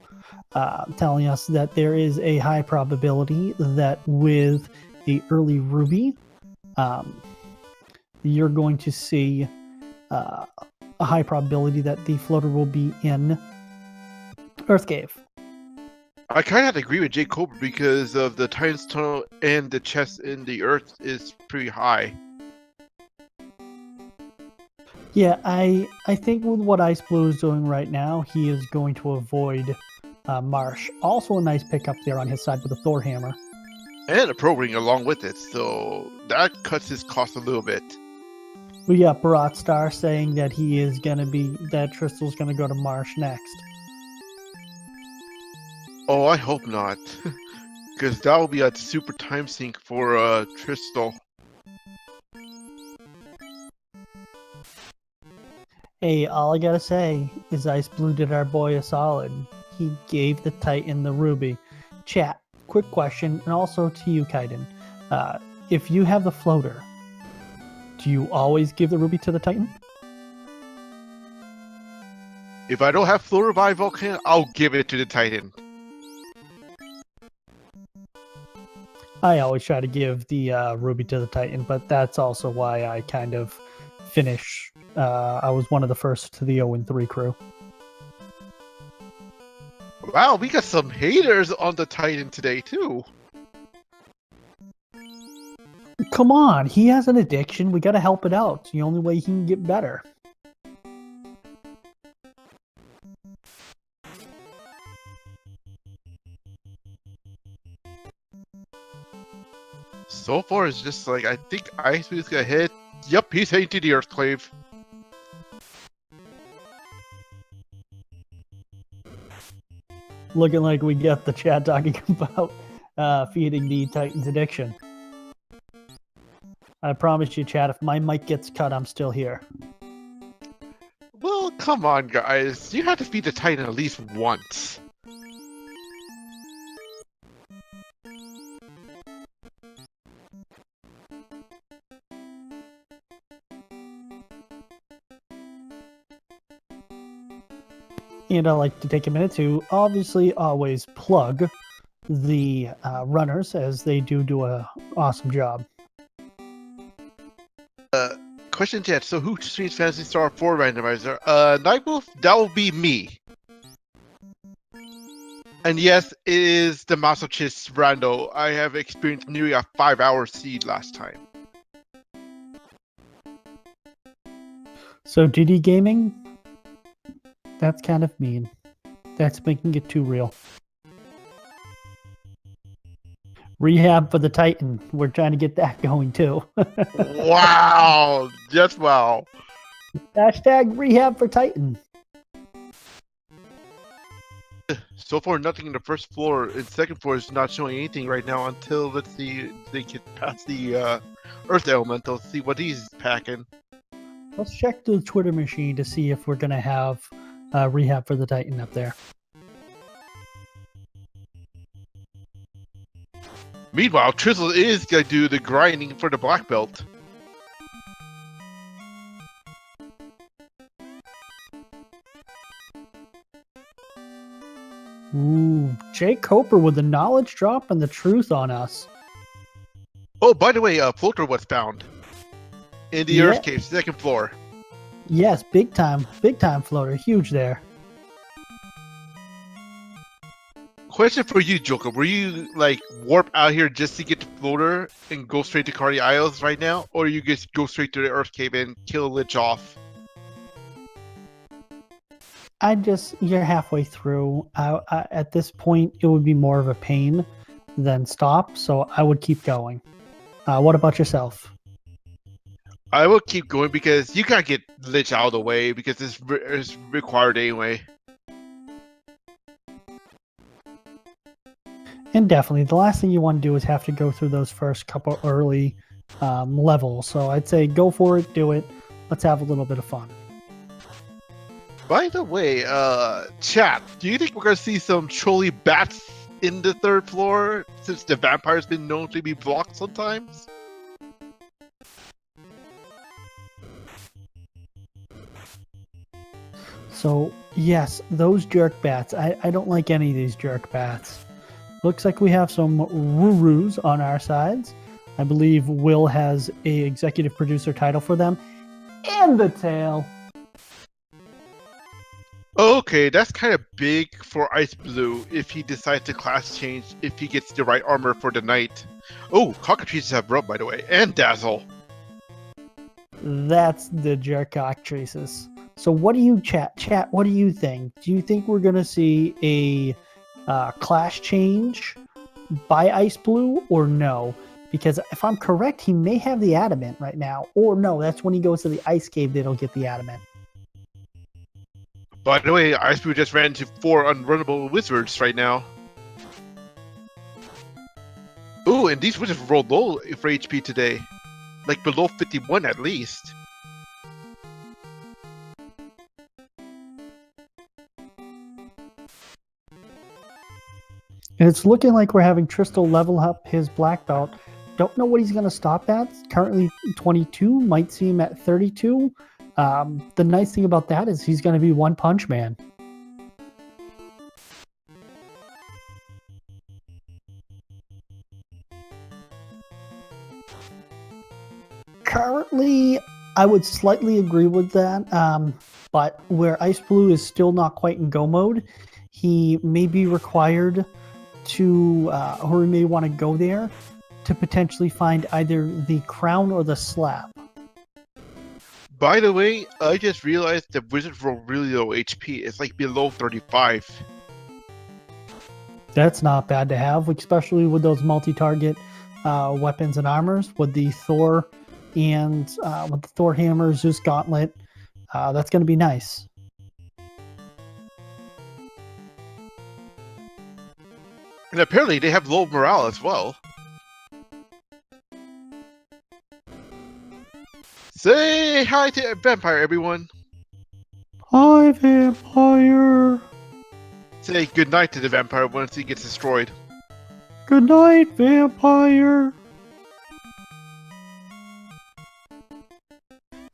telling us that there is a high probability that with the early ruby, you're going to see a high probability that the floater will be in Earth Cave. I kind of have to agree with Jay Cobra because of the Titan's Tunnel and the chest in the Earth is pretty high. Yeah, I think with what xIceblue is doing right now, he is going to avoid Marsh. Also a nice pickup there on his side with the Thor Hammer. And a Pro Ring along with it, so that cuts his cost a little bit. We got Barat Star saying that that Tristal's gonna go to Marsh next. Oh, I hope not. Because that will be a super time sink for Tristal. Hey, all I gotta say is xIceblue did our boy a solid. He gave the Titan the ruby. Chat, quick question, and also to you, Kaiden. If you have the floater, do you always give the ruby to the Titan? If I don't have Flow Revive Volcan, I'll give it to the Titan. I always try to give the ruby to the Titan, but that's also why I kind of finish. I was one of the first to the 0-3 crew. Wow, we got some haters on the Titan today, too. Come on, he has an addiction. We gotta help it out. It's the only way he can get better. So far, it's just like, I think Iceblue's gonna hit. Yep, he's heading to the Earthclave. Looking like we got the chat talking about feeding the Titan's addiction. I promise you, chat, if my mic gets cut, I'm still here. Well, come on, guys. You have to feed the Titan at least once. And I'd like to take a minute to obviously always plug the runners, as they do an awesome job. Question chat, so who streams Fantasy Star 4 Randomizer? Nightwolf, that will be me. And yes, it is the Masochist Rando. I have experienced nearly a 5-hour seed last time. So GD Gaming, that's kind of mean. That's making it too real. Rehab for the Titan. We're trying to get that going too. Wow! Just wow. Hashtag rehab for Titan. So far, nothing in the first floor. And second floor is not showing anything right now until, let's see, they get past the Earth Elemental, see what he's packing. Let's check the Twitter machine to see if we're going to have rehab for the Titan up there. Meanwhile, Tristle is going to do the grinding for the black belt. Ooh, Jay Coper with the knowledge drop and the truth on us. Oh, by the way, Floater was found in the Earth Cave, second floor. Yes, big time floater, huge there. Question for you, Joker. Were you like warp out here just to get the floater and go straight to Cardi Isles right now, or you just go straight to the Earth Cave and kill a Lich off? You're halfway through. At this point, it would be more of a pain than stop, so I would keep going. What about yourself? I will keep going because you gotta get Lich out of the way because it's required anyway. And definitely, the last thing you want to do is have to go through those first couple early levels. So I'd say go for it, do it. Let's have a little bit of fun. By the way, chat, do you think we're gonna see some trolley bats in the 3rd floor since the vampire's been known to be blocked sometimes? So yes, those jerk bats. I don't like any of these jerk bats. Looks like we have some Rurus on our sides. I believe Will has a executive producer title for them. And the tail. Okay, that's kind of big for xIceblue if he decides to class change if he gets the right armor for the knight. Oh, cockatrices have rub, by the way, and dazzle. That's the jerk cockatrices. So what do you chat? What do you think? Do you think we're gonna see a clash change by xIceblue or no? Because if I'm correct, he may have the adamant right now, or no, that's when he goes to the ice cave that'll get the adamant. By the way, xIceblue just ran into 4 unrunnable wizards right now. Ooh, and these wizards rolled low for HP today. Like below 51 at least. And it's looking like we're having Tristal level up his black belt. Don't know what he's going to stop at. Currently 22, might see him at 32. The nice thing about that is he's going to be One Punch Man. Currently, I would slightly agree with that. But where xIceblue is still not quite in go mode, he may be required to, or he may want to go there to potentially find either the crown or the slab. By the way, I just realized the wizards roll really low HP. It's like below 35. That's not bad to have, especially with those multi-target weapons and armors with the Thor and with the Thor hammer, Zeus gauntlet. That's going to be nice. And apparently they have low morale as well. Say hi to Vampire, everyone. Hi, Vampire. Say goodnight to the Vampire once he gets destroyed. Good night, Vampire.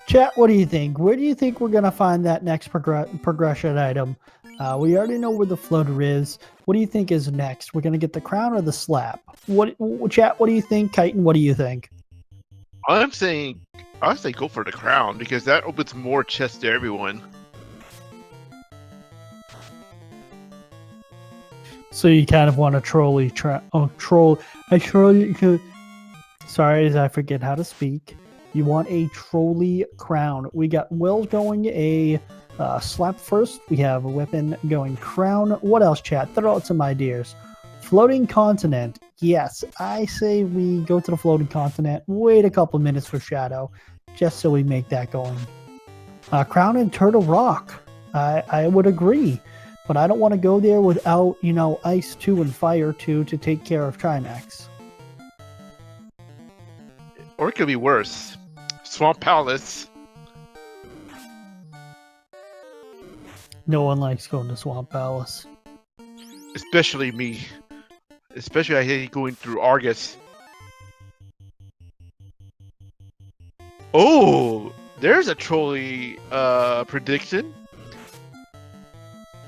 Chat, what do you think? Where do you think we're going to find that next progression item? We already know where the floater is. What do you think is next? We're going to get the crown or the slab? Chat, what do you think? Chitin, what do you think? I'm saying go for the crown because that opens more chests to everyone. So you kind of want a trolley sorry, I forget how to speak. You want a trolley crown. We got Will going a slap first. We have a weapon going crown. What else, chat? Throw out some ideas. Floating continent. Yes, I say we go to the floating continent. Wait a couple minutes for Shadow, just so we make that going. Crown and Turtle Rock. I would agree, but I don't want to go there without, Ice 2 and Fire 2 to take care of Trimax. Or it could be worse. Swamp Palace. No one likes going to Swamp Palace. Especially me. Especially I hate going through Argus. Oh, there's a trolley prediction.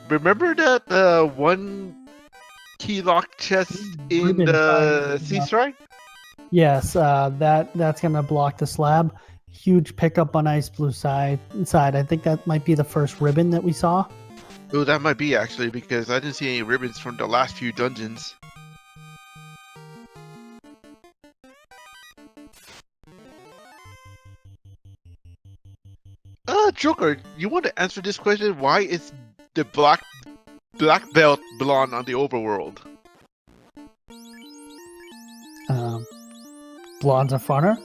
Remember that one key lock chest in the Sea Strike? Yes, that's gonna block the slab. Huge pickup on xIceblue side. I think that might be the first ribbon that we saw. Oh, that might be actually because I didn't see any ribbons from the last few dungeons. Joker, you want to answer this question? Why is the black belt blonde on the overworld? Blondes are funner.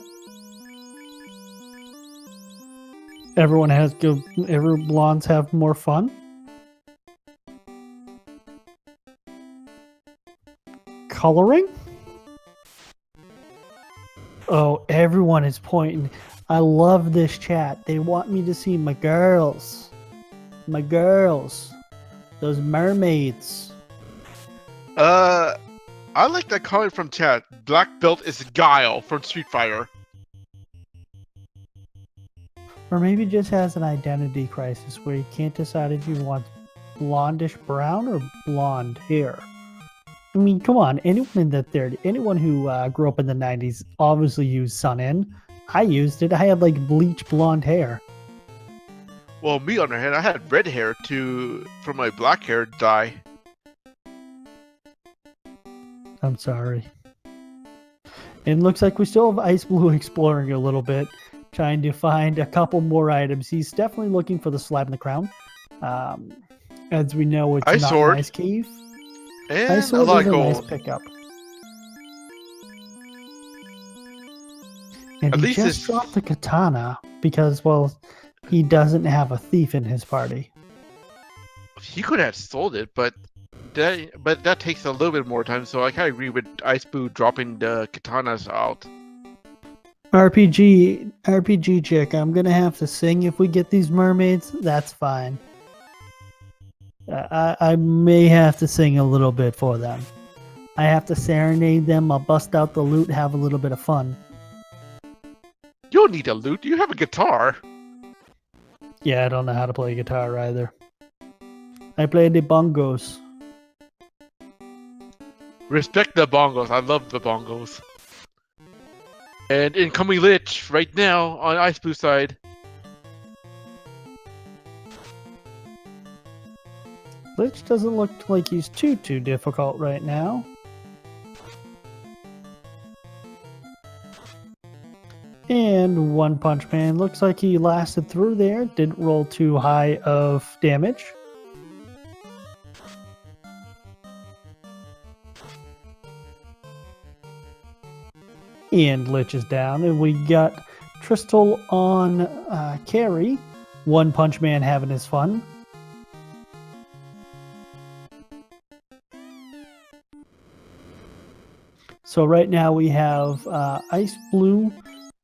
Every blondes have more fun. Coloring? Oh, everyone is pointing. I love this chat. They want me to see my girls. My girls. Those mermaids. I like that comment from chat. Black belt is Guile from Street Fighter. Or maybe just has an identity crisis where you can't decide if you want blondish brown or blonde hair. I mean, come on. Anyone in the 30s, anyone who grew up in the 90s obviously used Sun-In. I used it. I had like bleach blonde hair. Well, me on the other hand, I had red hair for my black hair dye. I'm sorry. It looks like we still have xIceblue exploring a little bit, trying to find a couple more items. He's definitely looking for the slab in the crown. As we know, it's Ice not sword. an ice cave. And Ice a sword lot is of a gold. nice pickup. And At he least just it's... dropped the katana because, well, he doesn't have a thief in his party. He could have sold it, but that takes a little bit more time, so I kind of agree with xIceblue dropping the katanas out. RPG chick, I'm gonna have to sing if we get these mermaids. That's fine. I may have to sing a little bit for them. I have to serenade them. I'll bust out the loot, have a little bit of fun. You don't need a lute. You have a guitar. Yeah, I don't know how to play guitar either. I play the bongos. Respect the bongos. I love the bongos. And incoming Lich right now on xIceblue side. Lich doesn't look like he's too difficult right now. And One Punch Man looks like he lasted through there. Didn't roll too high of damage. And Lich is down. And we got Tristal on carry. One Punch Man having his fun. So right now we have xIceblue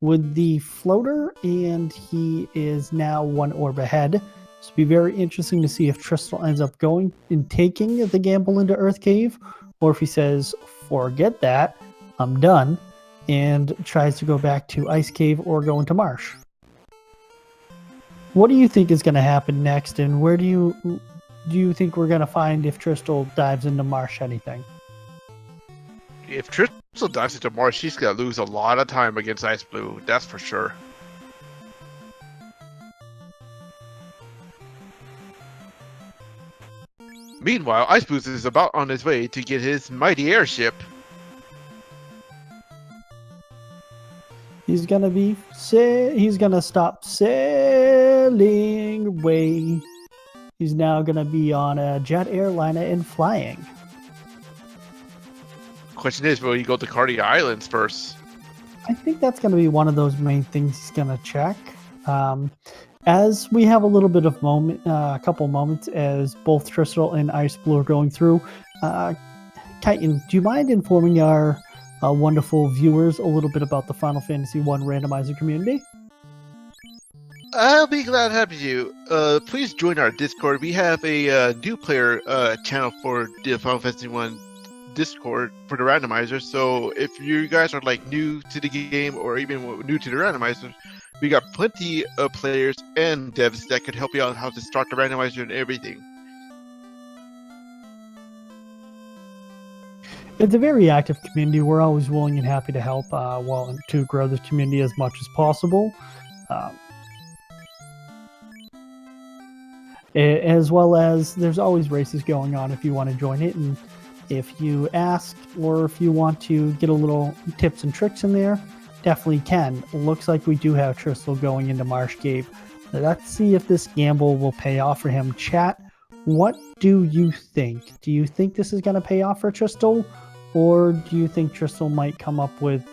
with the floater, and he is now one orb ahead. So it'll be very interesting to see if Tristal ends up going and taking the gamble into Earth Cave, or if he says, forget that, I'm done, and tries to go back to Ice Cave or go into Marsh. What do you think is going to happen next, and where do you think we're going to find if Tristal dives into Marsh anything? If Tristal dives into Marsh, she's gonna lose a lot of time against xIceblue. That's for sure. Meanwhile, xIceblue is about on his way to get his mighty airship. He's gonna he's gonna stop sailing away. He's now gonna be on a jet airliner and flying. Question is, will he go to Cardi Islands first? I think that's gonna be one of those main things he's gonna check. As we have a little bit of a couple moments as both Tristal and xIceblue are going through. Titan, do you mind informing our wonderful viewers a little bit about the Final Fantasy I Randomizer community? I'll be glad to have you. Please join our Discord. We have a new player channel for the Final Fantasy I Discord for the randomizer. So if you guys are like new to the game or even new to the randomizer, we got plenty of players and devs that could help you out how to start the randomizer and everything. It's a very active community. We're always willing and happy to help to grow the community as much as possible. As well as there's always races going on if you want to join it, and if you ask or if you want to get a little tips and tricks in there, definitely can. Looks like we do have Tristal going into Marsh Cave. Let's see if this gamble will pay off for him. Chat, what do you think? Do you think this is going to pay off for Tristal, or do you think Tristal might come up with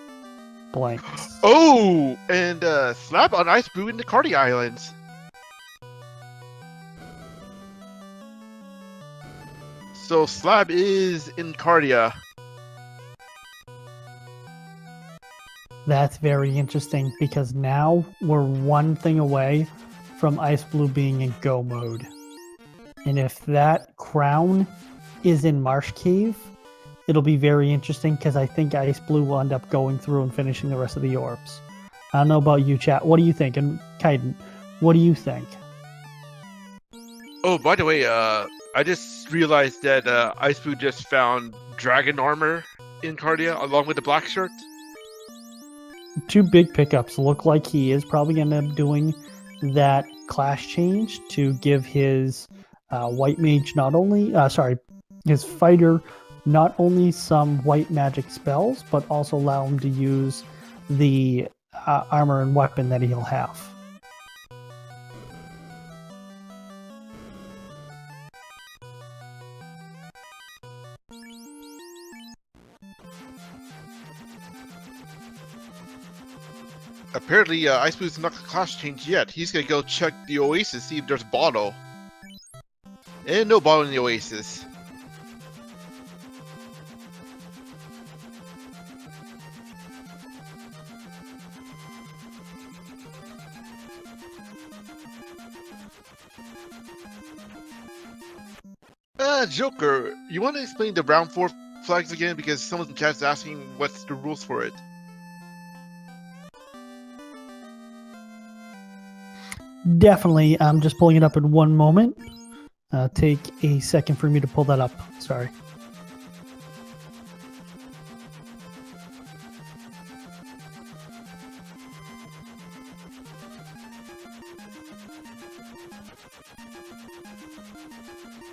blanks? Oh, and slap on xIceblue in the Cardi Islands. So Slab is in Cardia. That's very interesting because now we're one thing away from xIceblue being in go mode. And if that crown is in Marsh Cave, it'll be very interesting because I think xIceblue will end up going through and finishing the rest of the orbs. I don't know about you, chat. What do you think? And Kaiden, what do you think? Oh, by the way, I just realized that xIceblue just found dragon armor in Cardia along with the black shirt. 2 big pickups. Look like he is probably going to end up doing that class change to give his white mage his fighter not only some white magic spells, but also allow him to use the armor and weapon that he'll have. Apparently, xIceplue's not class change yet. He's gonna go check the Oasis, see if there's a bottle. And no bottle in the Oasis. Joker, you want to explain the round 4 flags again? Because someone in chat is asking what's the rules for it. Definitely. I'm just pulling it up in one moment. Take a second for me to pull that up. Sorry.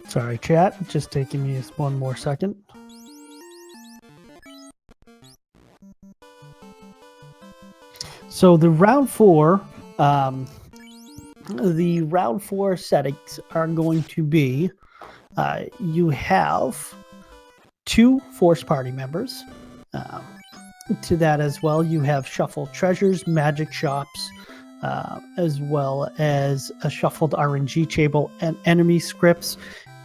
Sorry, chat. Just taking me one more second. So the round 4, settings are going to be, you have 2 forced party members. To that as well, you have shuffled treasures, magic shops, as well as a shuffled RNG table and enemy scripts,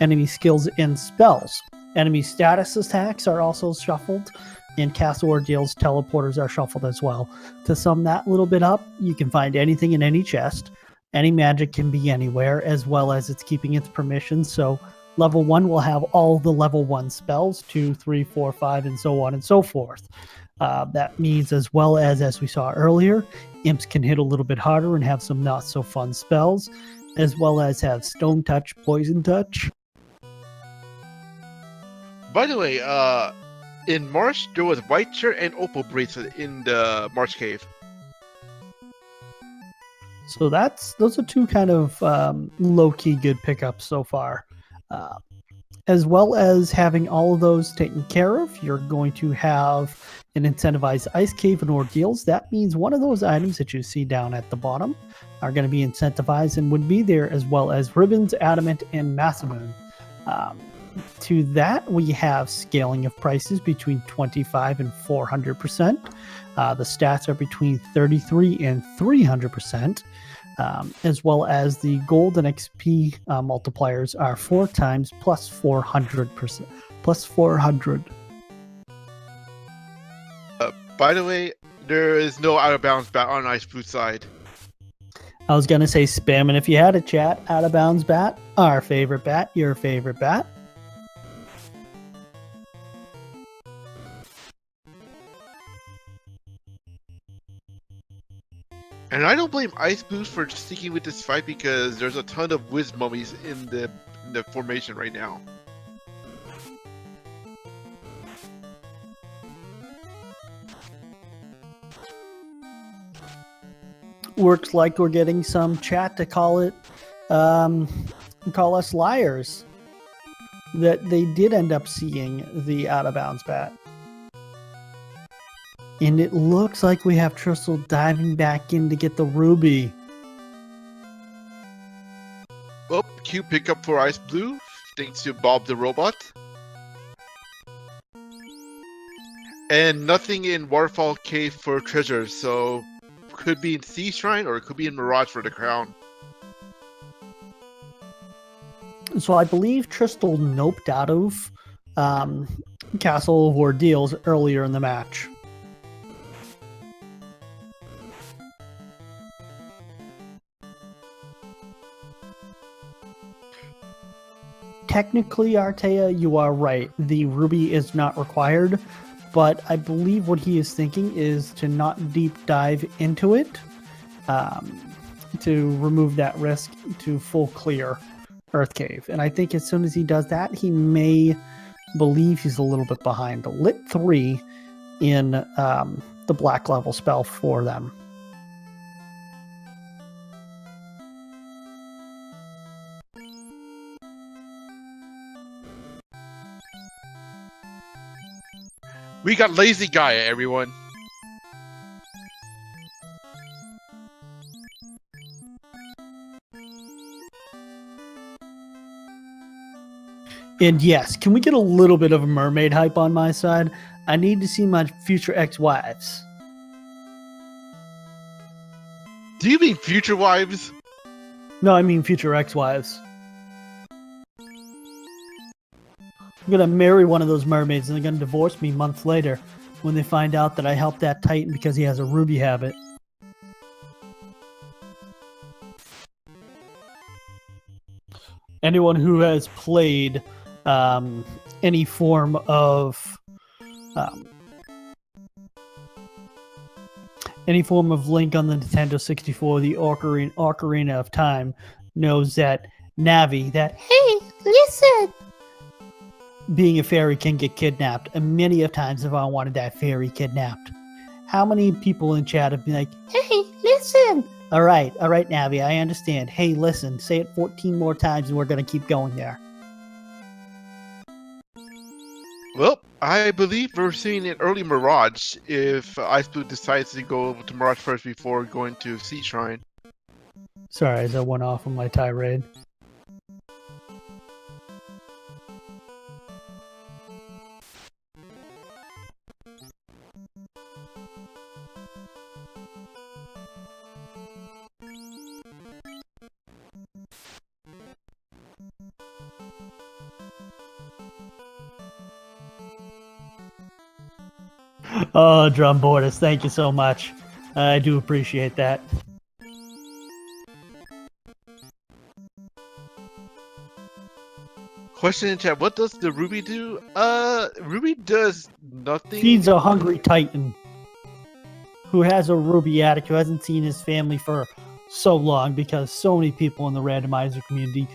enemy skills and spells. Enemy status attacks are also shuffled, and castle ordeals teleporters are shuffled as well. To sum that little bit up, you can find anything in any chest. Any magic can be anywhere, as well as it's keeping its permissions. So level 1 will have all the level 1 spells, 2, 3, 4, 5, and so on and so forth. That means, as well as we saw earlier, imps can hit a little bit harder and have some not so fun spells, as well as have stone touch, poison touch. By the way, in Marsh, there was white shirt and opal bracelet in the Marsh Cave. So those are 2 kind of low-key good pickups so far. As well as having all of those taken care of, you're going to have an incentivized ice cave and ordeals. That means one of those items that you see down at the bottom are going to be incentivized and would be there, as well as ribbons, adamant, and massimoon. To that, we have scaling of prices between 25 and 400%. The stats are between 33 and 300%, as well as the gold and XP multipliers are 4 times plus 400%. Plus 400. By the way, there is no out of bounds bat on xIceblue side. I was going to say spam, and if you had a chat, out of bounds bat, our favorite bat, your favorite bat. And I don't blame xIceblue for sticking with this fight because there's a ton of whiz mummies in the formation right now. Works like we're getting some chat to call it call us liars that they did end up seeing the out of bounds bat. And it looks like we have Tristal diving back in to get the ruby. Well, Q pickup for xIceblue, thanks to Bob the Robot. And nothing in Waterfall Cave for treasures, so could be in Sea Shrine or it could be in Mirage for the crown. So I believe Tristal noped out of Castle of Ordeals earlier in the match. Technically, Artea, you are right. The ruby is not required, but I believe what he is thinking is to not deep dive into it, to remove that risk to full clear Earth Cave. And I think as soon as he does that, he may believe he's a little bit behind. Lit 3 in the black level spell for them. We got Lazy Gaia, everyone. And yes, can we get a little bit of a mermaid hype on my side? I need to see my future ex-wives. Do you mean future wives? No, I mean future ex-wives. I'm gonna marry one of those mermaids and they're gonna divorce me months later when they find out that I helped that Titan because he has a ruby habit. Anyone who has played any form of Link on the Nintendo 64, the Ocarina of Time, knows that Navi, that hey, listen, being a fairy can get kidnapped, and many of times have I wanted that fairy kidnapped. How many people in chat have been like, hey, listen? All right, Navi, I understand. Hey, listen, say it 14 more times and we're going to keep going there. Well, I believe we're seeing an early Mirage if xIceblue decides to go to Mirage first before going to Sea Shrine. Sorry, as I went off on my tirade. Oh, Drum Borders, thank you so much. I do appreciate that. Question in chat, what does the Ruby do? Ruby does nothing. Feeds a hungry Titan who has a ruby addict who hasn't seen his family for so long because so many people in the randomizer community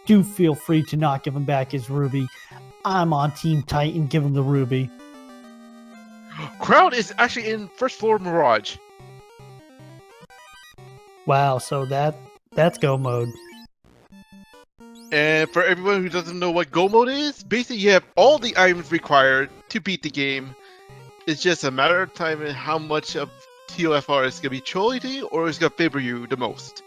do feel free to not give him back his ruby. I'm on Team Titan, give him the ruby. Crowd is actually in first floor Mirage. Wow, so that's go mode. And for everyone who doesn't know what go mode is, basically you have all the items required to beat the game. It's just a matter of time and how much of TOFR is going to be trolling to you or is going to favor you the most.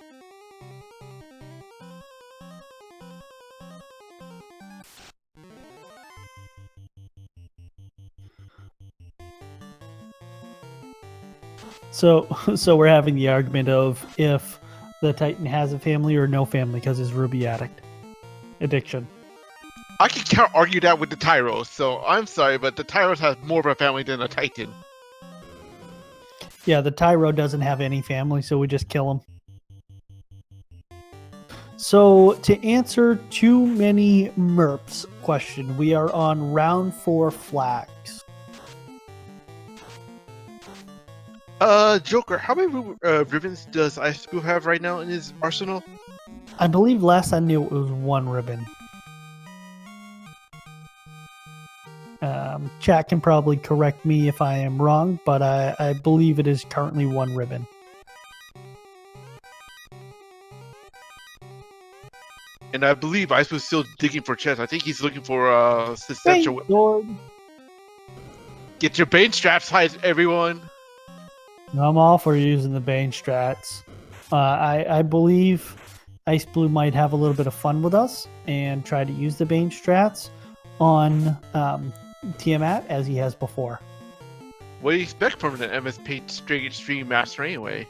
So we're having the argument of if the Titan has a family or no family because his ruby addiction. I can counter argue that with the Tyros, so I'm sorry, but the Tyros has more of a family than a Titan. Yeah, the Tyro doesn't have any family, so we just kill him. So to answer too many merps question, we are on round 4 flags. Joker, how many ribbons does xIceblue have right now in his arsenal? I believe last I knew it was 1 ribbon. Chat can probably correct me if I am wrong, but I believe it is currently 1 ribbon. And I believe xIceblue is still digging for chests. I think he's looking for Bane essential. sword. Get your Bane straps, everyone. I'm all for using the Bane strats. I believe xIceblue might have a little bit of fun with us and try to use the Bane strats on Tiamat as he has before. What do you expect from an MS Paint Stream Master anyway?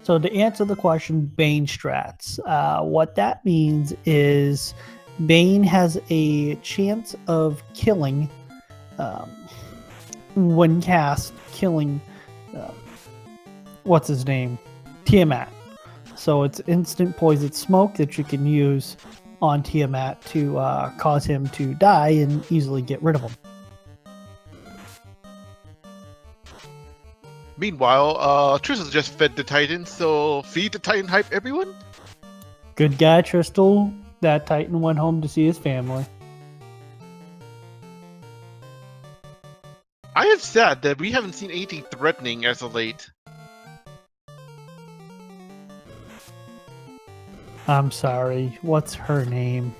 So to answer the question, Bane strats. What that means is Bane has a chance of killing, when cast, killing, what's his name? Tiamat. So it's instant poison smoke that you can use on Tiamat to cause him to die and easily get rid of him. Meanwhile, Tristal just fed the Titan, so feed the Titan hype, everyone. Good guy, Tristal. That Titan went home to see his family. I am sad that we haven't seen anything threatening as of late. I'm sorry. What's her name?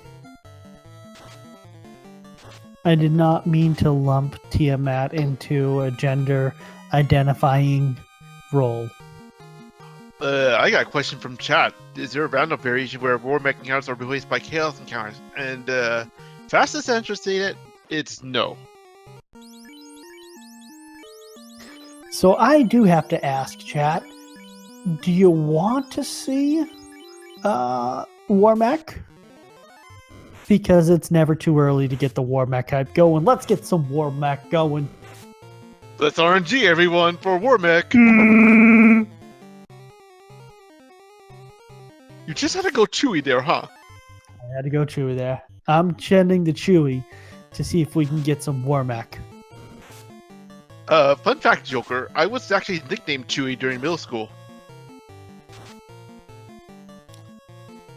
I did not mean to lump Tiamat into a gender identifying role. I got a question from chat. Is there a random variation where war mech encounters are replaced by chaos encounters? And fastest answer stated, it's no. So I do have to ask, chat, do you want to see war mech? Because it's never too early to get the war mech hype going. Let's get some war mech going. Let's RNG everyone for war mech. You You just had to go Chewy there, huh? I had to go Chewy there. I'm sending the Chewy to see if we can get some war mech. Fun fact, Joker, I was actually nicknamed Chewy during middle school.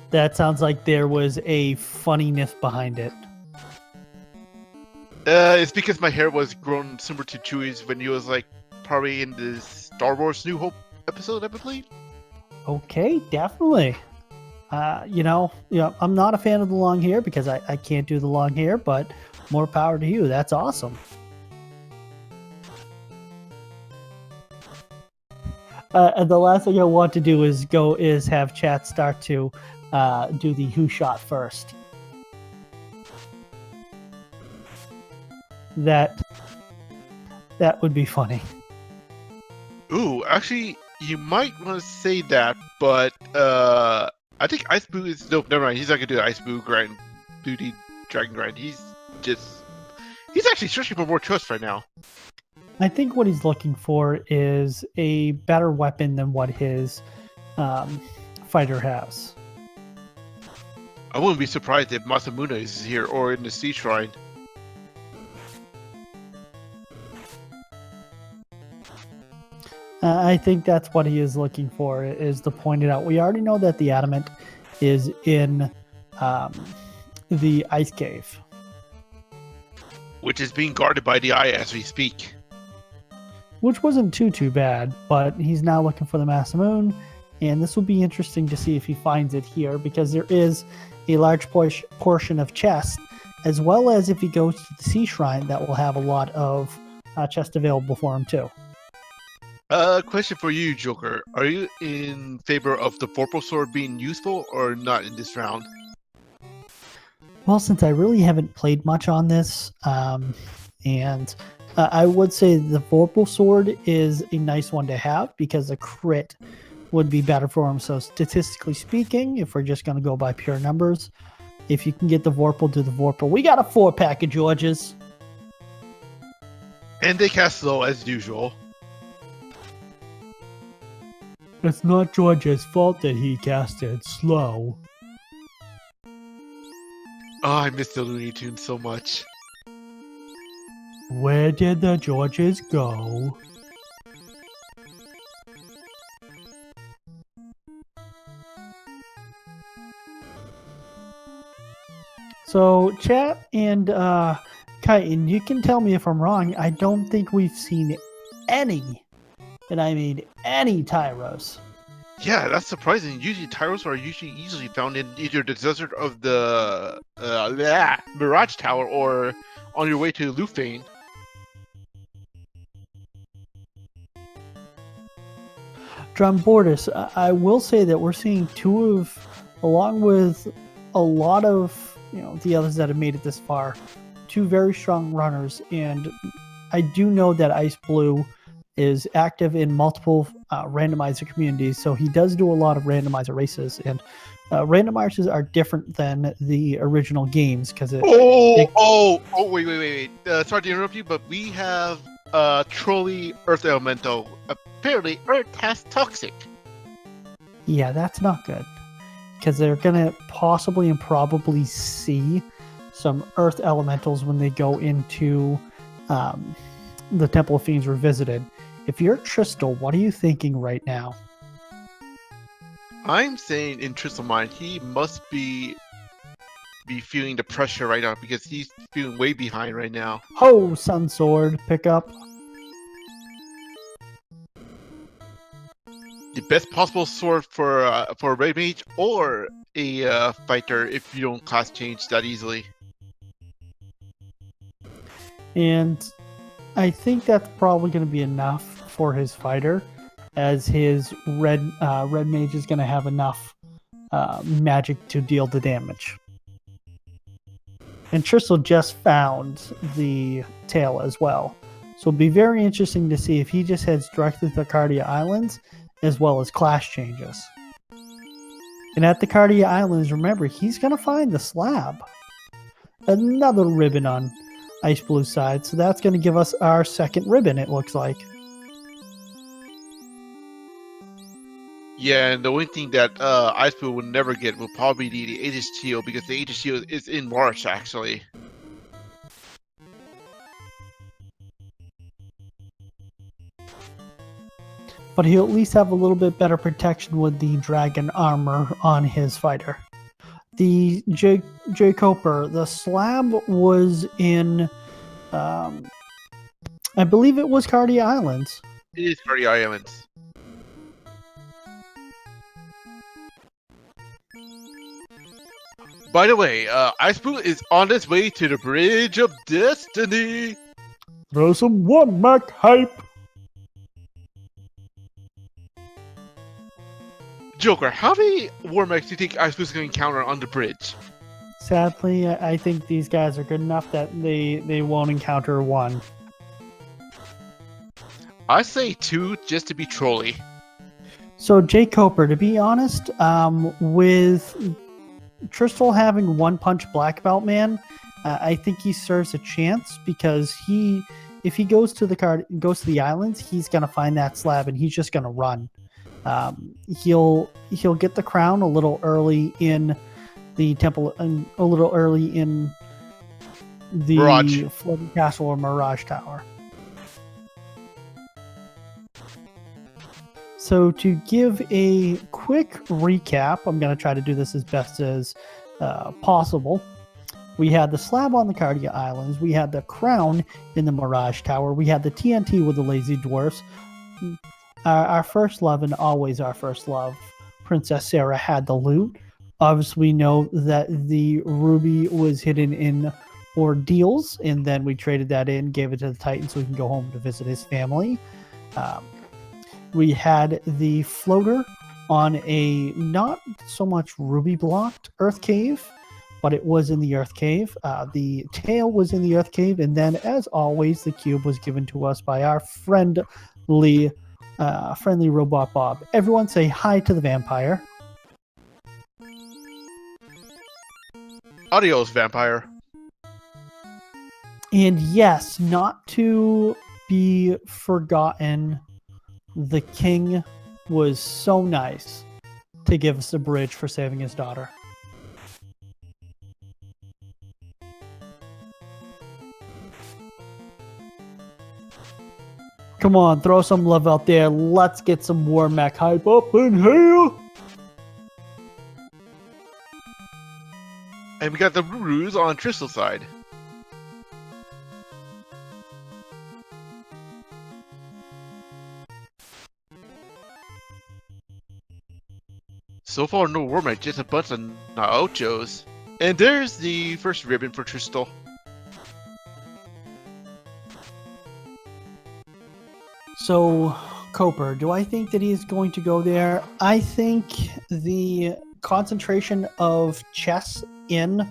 That sounds like there was a funniness behind it. It's because my hair was grown similar to Chewy's when he was like probably in the Star Wars New Hope episode, I believe. Okay, definitely. I'm not a fan of the long hair because I can't do the long hair, but more power to you. That's awesome. And the last thing I want to do is have chat start to do the who shot first. That would be funny. Ooh, actually, you might want to say that, but I think xIceblue is nope. Never mind. He's not gonna do the xIceblue grind, duty dragon grind. He's actually searching for more trust right now. I think what he's looking for is a better weapon than what his fighter has. I wouldn't be surprised if Masamune is here or in the Sea Shrine. I think that's what he is looking for, is to point it out. We already know that the adamant is in the ice cave, Which is being guarded by the Eye as we speak. which wasn't too bad, but he's now looking for the Masamune, and this will be interesting to see if he finds it here, because there is a large portion of chest, as well as if he goes to the Sea Shrine, that will have a lot of chest available for him too. Question for you, Joker. Are you in favor of the Vorpal Sword being useful or not in this round? Well, since I really haven't played much on this, and I would say the Vorpal Sword is a nice one to have because a crit would be better for him. So statistically speaking, if we're just going to go by pure numbers, if you can get the Vorpal, do the Vorpal. We got a 4-pack of Georges. And they cast slow as usual. It's not George's fault that he casted slow. Oh, I miss the Looney Tunes so much. Where did the Georges go? So, chat and Chitin, you can tell me if I'm wrong. I don't think we've seen any, and I mean any Tyros. Yeah, that's surprising. Usually, Tyros are usually easily found in either the desert of the Mirage Tower or on your way to Lufane. Bordis, I will say that we're seeing two of, along with a lot of the others that have made it this far, two very strong runners, and I do know that xIceblue is active in multiple randomizer communities, so he does do a lot of randomizer races, and randomizers are different than the original games because Wait. Sorry to interrupt you, but we have Trolley Earth Elemental. Apparently, Earth has Toxic. Yeah, that's not good because they're gonna possibly and probably see some Earth elementals when they go into the Temple of Fiends Revisited. If you're Tristal, what are you thinking right now? I'm saying in Tristal Mind, he must be feeling the pressure right now because he's feeling way behind right now. Oh, Sun Sword pickup. The best possible sword for a Red Mage or a fighter if you don't class change that easily. And I think that's probably going to be enough for his fighter, as his red mage is going to have enough magic to deal the damage. And Tristal just found the tail as well. So it'll be very interesting to see if he just heads directly to the Cardia Islands as well as class changes. And at the Cardia Islands, remember, he's going to find the slab. Another ribbon on xIceblue side. So that's going to give us our second ribbon, it looks like. Yeah, and the only thing that xIceblue will never get will probably be the Aegis Shield because the Aegis Shield is in March actually. But he'll at least have a little bit better protection with the dragon armor on his fighter. The J. Coper, the slab was in, I believe it was Cardia Islands. It is Cardia Islands. By the way, xIceblue is on its way to the Bridge of Destiny. Throw some one Mac hype. Joker, how many War Mechs do you think xIceblue is going to encounter on the bridge? Sadly, I think these guys are good enough that they won't encounter one. I say 2 just to be trolly. So J. Coper, to be honest, with Tristal having one punch black belt man, I think he serves a chance because if he goes to the islands, he's gonna find that slab and he's just gonna run. He'll get the crown a little early in the temple and a little early in the Mirage. floating castle or Mirage Tower. So to give a quick recap, I'm going to try to do this as best as possible. We had the slab on the Cardia Islands. We had the crown in the Mirage Tower. We had the TNT with the Lazy Dwarfs. Our first love and always our first love, Princess Sarah had the loot. Obviously, we know that the ruby was hidden in Ordeals, and then we traded that in, gave it to the Titan so he can go home to visit his family. We had the floater on a not so much ruby blocked Earth Cave, but it was in the Earth Cave. The tail was in the Earth Cave, and then, as always, the cube was given to us by our friendly robot Bob. Everyone say hi to the vampire. Adios, vampire. And yes, not to be forgotten, the king was so nice to give us a bridge for saving his daughter. Come on, throw some love out there. Let's get some War Mech hype up in here. And we got the Rurus on Tristal side. So far, no Wormite, just a bunch of Naochos. And there's the first ribbon for Tristal. So, Coper, do I think that he's going to go there? I think the concentration of chess in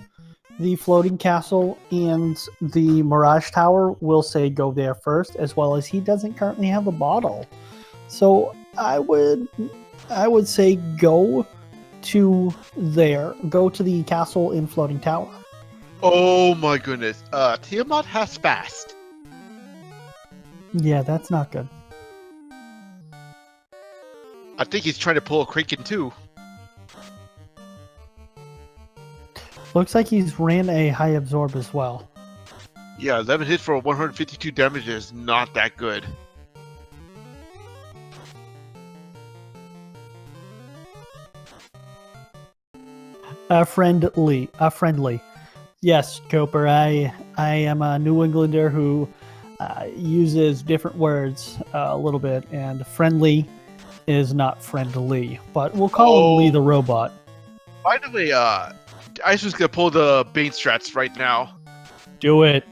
the floating castle and the Mirage Tower will say go there first, as well as he doesn't currently have a bottle. So I would say go to there. Go to the castle in Floating Tower. Oh my goodness. Tiamat has fast. Yeah, that's not good. I think he's trying to pull a Kraken too. Looks like he's ran a high absorb as well. Yeah, 11 hits for 152 damage is not that good. Friendly. Yes, Coper. I am a New Englander who uses different words a little bit, and friendly is not friendly. But we'll call him Lee the robot. By the way, Ice was gonna pull the Bane strats right now. Do it.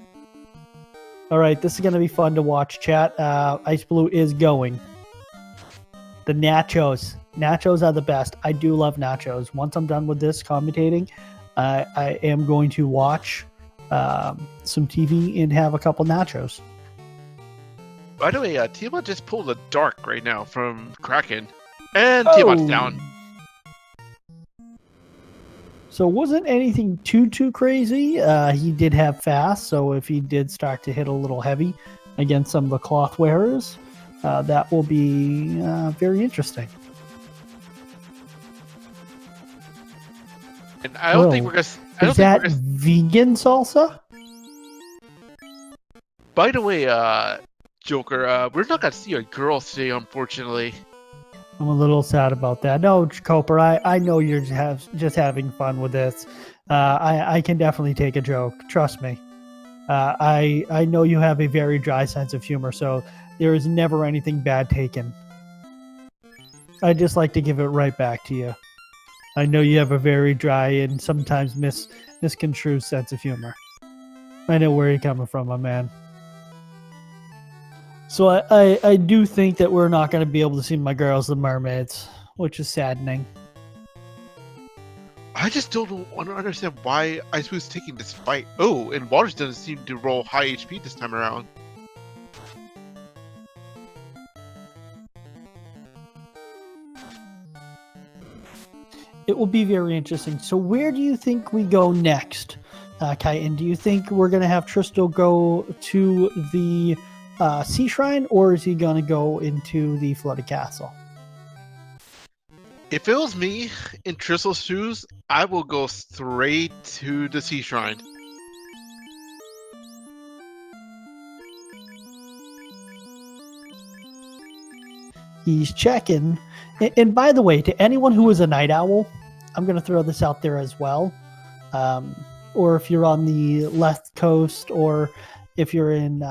All right, this is gonna be fun to watch. Chat. xIceblue is going. The nachos. Nachos are the best. I do love nachos. Once I'm done with this commentating, I am going to watch some TV and have a couple nachos. By the way, Tiamat just pulled a Dark right now from Kraken. And Tiamat's down. So it wasn't anything too crazy. He did have fast, so if he did start to hit a little heavy against some of the cloth wearers, that will be very interesting. And I don't think we're gonna. Is that vegan salsa? By the way, Joker, we're not gonna see a girl today, unfortunately. I'm a little sad about that. No, Coper, I know you're just having fun with this. I can definitely take a joke. Trust me. I know you have a very dry sense of humor, so there is never anything bad taken. I just like to give it right back to you. I know you have a very dry and sometimes misconstrued sense of humor. I know where you're coming from, my man. So I do think that we're not going to be able to see my girls, the mermaids, which is saddening. I just don't understand why Ice was taking this fight. Oh, and Waters doesn't seem to roll high HP this time around. It will be very interesting. So where do you think we go next, Kyton? Do you think we're going to have Tristal go to the Sea Shrine, or is he going to go into the Flooded Castle? If it was me in Tristal's shoes, I will go straight to the Sea Shrine. He's checking. And by the way, to anyone who is a night owl, I'm going to throw this out there as well. Or if you're on the left coast, or if you're in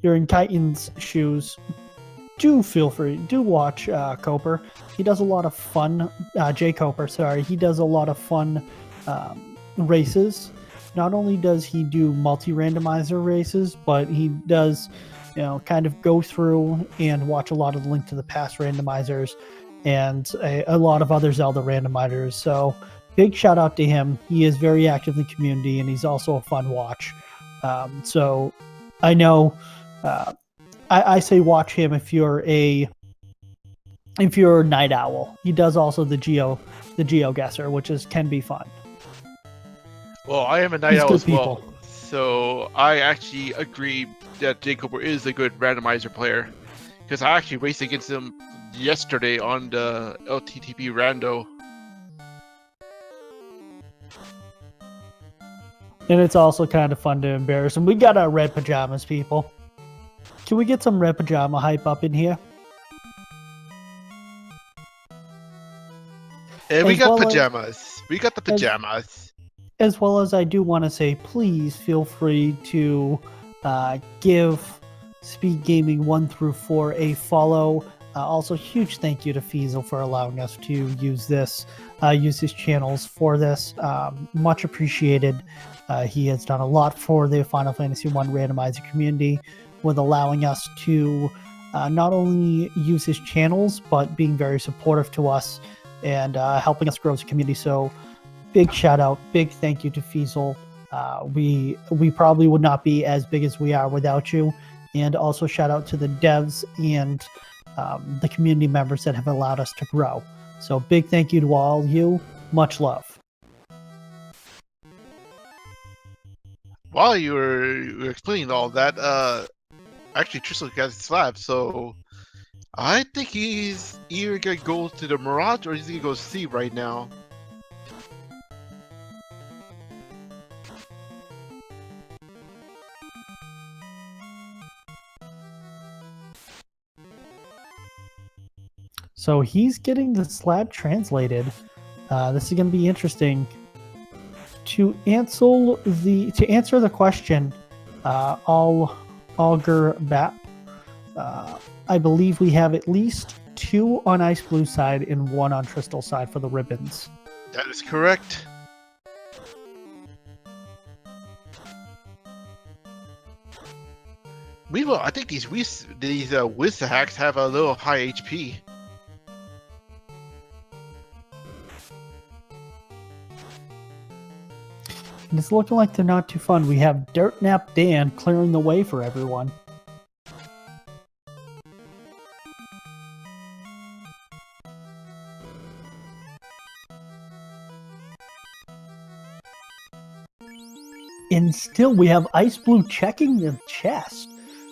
Kyton's shoes, do feel free. Do watch Coper. He does a lot of fun. Jay Coper, sorry. He does a lot of fun races. Not only does he do multi-randomizer races, but he does, kind of go through and watch a lot of the Link to the Past randomizers and a lot of other Zelda randomizers. So big shout out to him. He is very active in the community, and he's also a fun watch. So I know I say watch him if you're a night owl. He does also the geo guesser, which can be fun. Well, I am a night owl as well, so I actually agree that Jay Cooper is a good randomizer player, because I actually raced against him yesterday on the LTTP Rando. And it's also kind of fun to embarrass him. We got our red pajamas, people. Can we get some red pajama hype up in here? And we got pajamas. We got the pajamas. As well as I do want to say, please feel free to give Speed Gaming 1 through 4 a follow. Also, huge thank you to Fiesel for allowing us to use his channels for this. Much appreciated. He has done a lot for the Final Fantasy I randomizer community with allowing us to not only use his channels, but being very supportive to us and helping us grow as a community. So big shout out, big thank you to Fiesel. We probably would not be as big as we are without you. And also shout out to the devs and the community members that have allowed us to grow. So big thank you to all you. Much love. While you were explaining all that, actually Tristal got his slab, so I think he's either gonna go to the Mirage or he's gonna go C right now. So he's getting the slab translated. This is going to be interesting. To answer the question, Augur Bap, I believe we have at least 2 on xIceblue side and 1 on Tristal side for the ribbons. That is correct. Meanwhile, I think these Wiz hacks have a little high HP. And it's looking like they're not too fun. We have Dirtnap Dan clearing the way for everyone. And still, we have xIceblue checking the chest.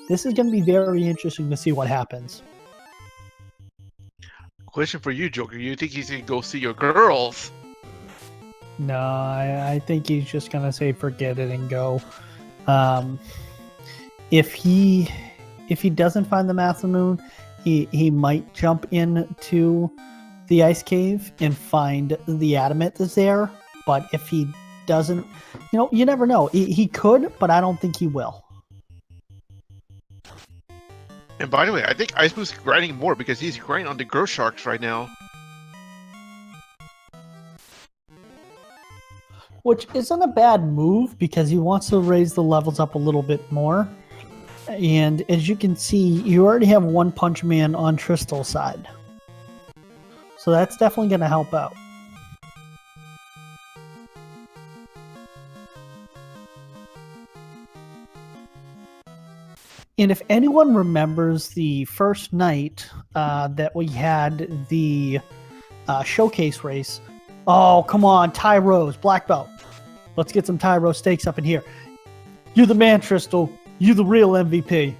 This is going to be very interesting to see what happens. Question for you, Joker. You think he's gonna go see your girls? No, I think he's just going to say forget it and go. If he doesn't find the Master Moon, he might jump into the ice cave and find the adamant that's there. But if he doesn't, you never know. He could, but I don't think he will. And by the way, I think xIceblue's grinding more because he's grinding on the girl sharks right now. Which isn't a bad move because he wants to raise the levels up a little bit more. And as you can see, you already have 1 Punch Man on Tristal's side. So that's definitely going to help out. And if anyone remembers the first night that we had the showcase race, oh, come on, Tyro's black belt. Let's get some Tyro stakes up in here. You're the man, Tristal. You're the real MVP.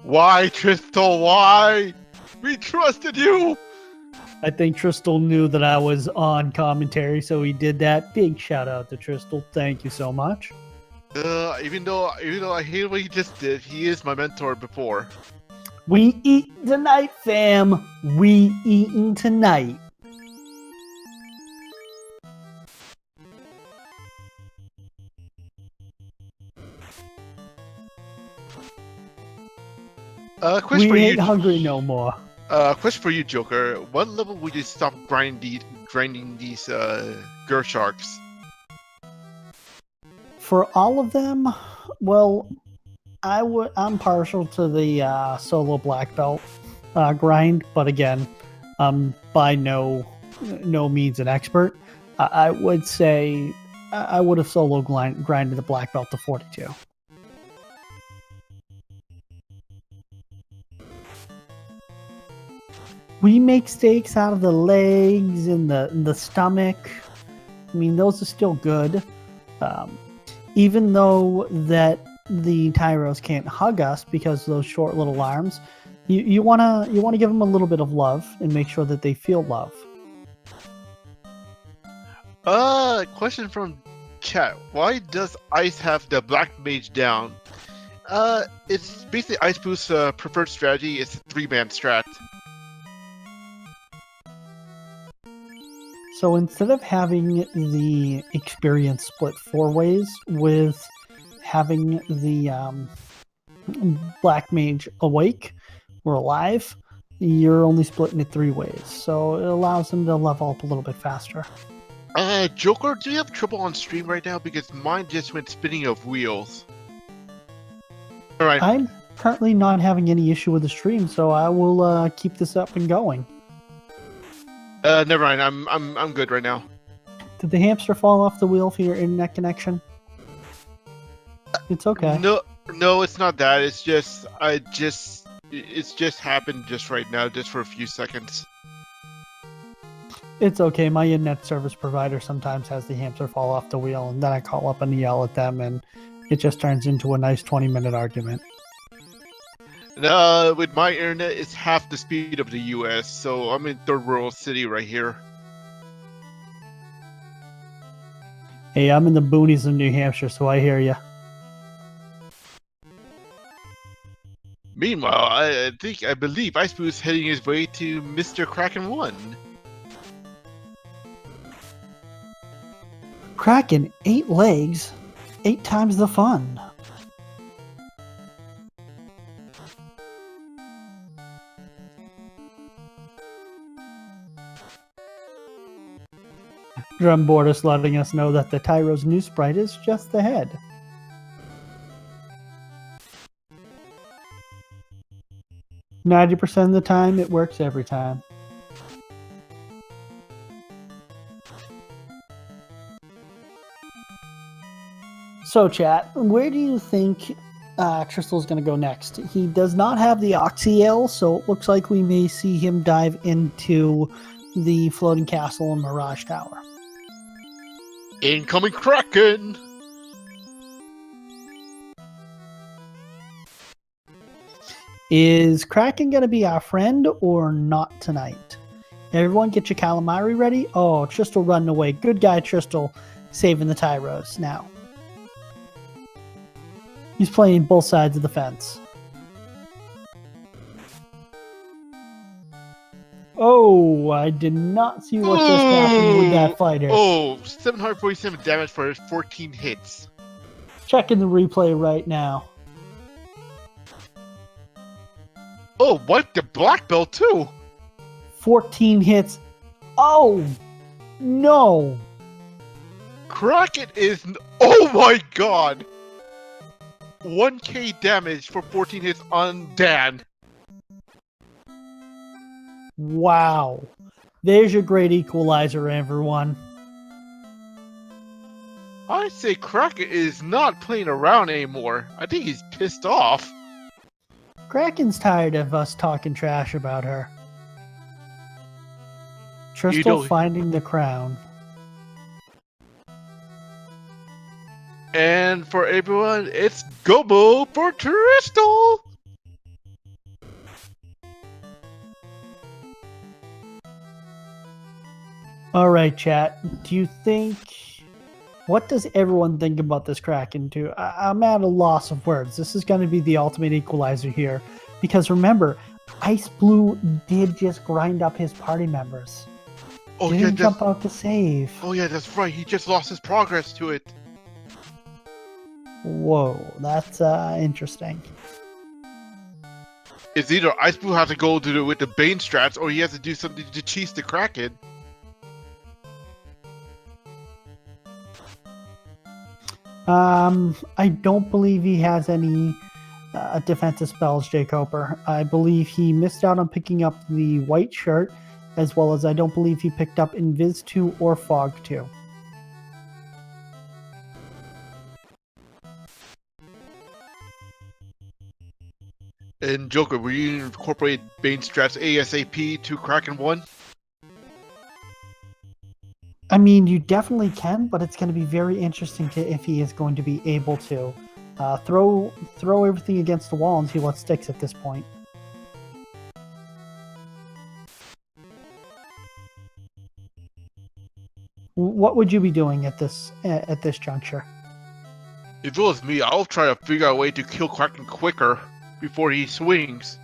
Why, Tristal? Why? We trusted you. I think Tristal knew that I was on commentary, so he did that. Big shout out to Tristal. Thank you so much. Even though I hate what he just did, he is my mentor before. We eat tonight, fam. We eating tonight. Question we ain't hungry no more. Question for you, Joker. What level would you stop grinding these girl sharks? For all of them, well, I'm partial to the solo black belt grind, but again, by no means an expert. I would say I would have solo grinded the black belt to 42. We make steaks out of the legs and the stomach. I mean, those are still good. Even though that the Tyros can't hug us because of those short little arms, you wanna give them a little bit of love and make sure that they feel love. Question from chat. Why does Ice have the Black Mage down? It's basically xIceblue's preferred strategy. It's a 3-man strat. So instead of having the experience split 4 ways with having the Black Mage awake, were alive, you're only splitting it 3 ways. So it allows them to level up a little bit faster. Joker, do you have trouble on stream right now? Because mine just went spinning of wheels. All right. I'm currently not having any issue with the stream, so I will keep this up and going. Never mind. I'm good right now. Did the hamster fall off the wheel for your internet connection? It's okay. No, it's not that. It's just it's just happened just right now, just for a few seconds. It's okay. My internet service provider sometimes has the hamster fall off the wheel, and then I call up and yell at them, and it just turns into a nice 20-minute argument. With my internet, it's half the speed of the U.S., so I'm in third world city right here. Hey, I'm in the boonies of New Hampshire, so I hear you. Meanwhile, I believe xIceblue is heading his way to Mr. Kraken 1. Kraken, 8 legs, 8 times the fun. Drumboard is letting us know that the Tyro's new sprite is just ahead. %90 of the time, it works every time. So, chat, where do you think Tristal's going to go next? He does not have the Oxyale, so it looks like we may see him dive into the Floating Castle and Mirage Tower. Incoming Kraken! Is Kraken going to be our friend or not tonight? Everyone get your calamari ready? Oh, Tristal running away. Good guy, Tristal, saving the Tyros now. He's playing both sides of the fence. Oh, I did not see what just happened with that fighter. Oh, 747 damage for 14 hits. Checking the replay right now. Oh, wiped the black belt too. 14 hits. Oh, no. Kraken is... Oh my god. 1k damage for 14 hits on Dan. Wow. There's your great equalizer, everyone. I say Kraken is not playing around anymore. I think he's pissed off. Kraken's tired of us talking trash about her. Tristal finding the crown. And for everyone, it's Gobo for Tristal! Alright, chat. Do you think... What does everyone think about this Kraken too? I'm at a loss of words. This is going to be the ultimate equalizer here. Because remember, xIceblue did just grind up his party members. Oh, Didn't jump out to save. Oh yeah, that's right. He just lost his progress to it. Whoa, that's interesting. It's either xIceblue has to go with the Bane strats, or he has to do something to cheese the Kraken. I don't believe he has any defensive spells, Jay Coper. I believe he missed out on picking up the white shirt, as well as I don't believe he picked up Invis 2 or Fog 2. And Joker, will you incorporate Bane strats ASAP to Kraken 1? I mean, you definitely can, but it's going to be very interesting to if he is going to be able to throw everything against the wall and see what sticks at this point. What would you be doing at this juncture? If it was me, I'll try to figure out a way to kill Kraken quicker before he swings.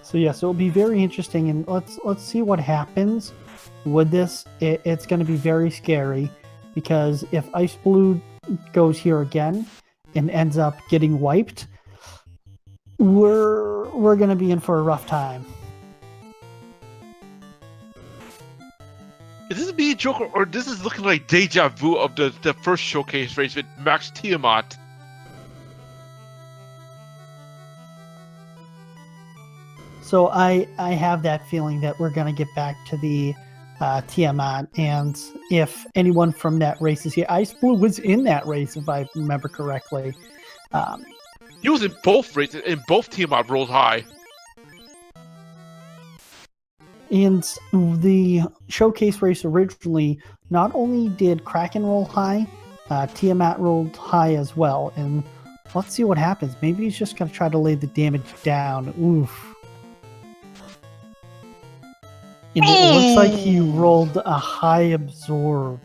So yes, it'll be very interesting, and let's see what happens with this. It's going to be very scary because if xIceblue goes here again and ends up getting wiped, we're going to be in for a rough time. Is this me, Joker, or this is looking like deja vu of the first showcase race with Max Tiamat? So I have that feeling that we're going to get back to the Tiamat, and if anyone from that race is here, xIceblue was in that race, if I remember correctly. He was in both races, and both Tiamat rolled high. And the showcase race originally, not only did Kraken roll high, Tiamat rolled high as well. And let's see what happens. Maybe he's just going to try to lay the damage down. Oof. And it looks like he rolled a high absorb.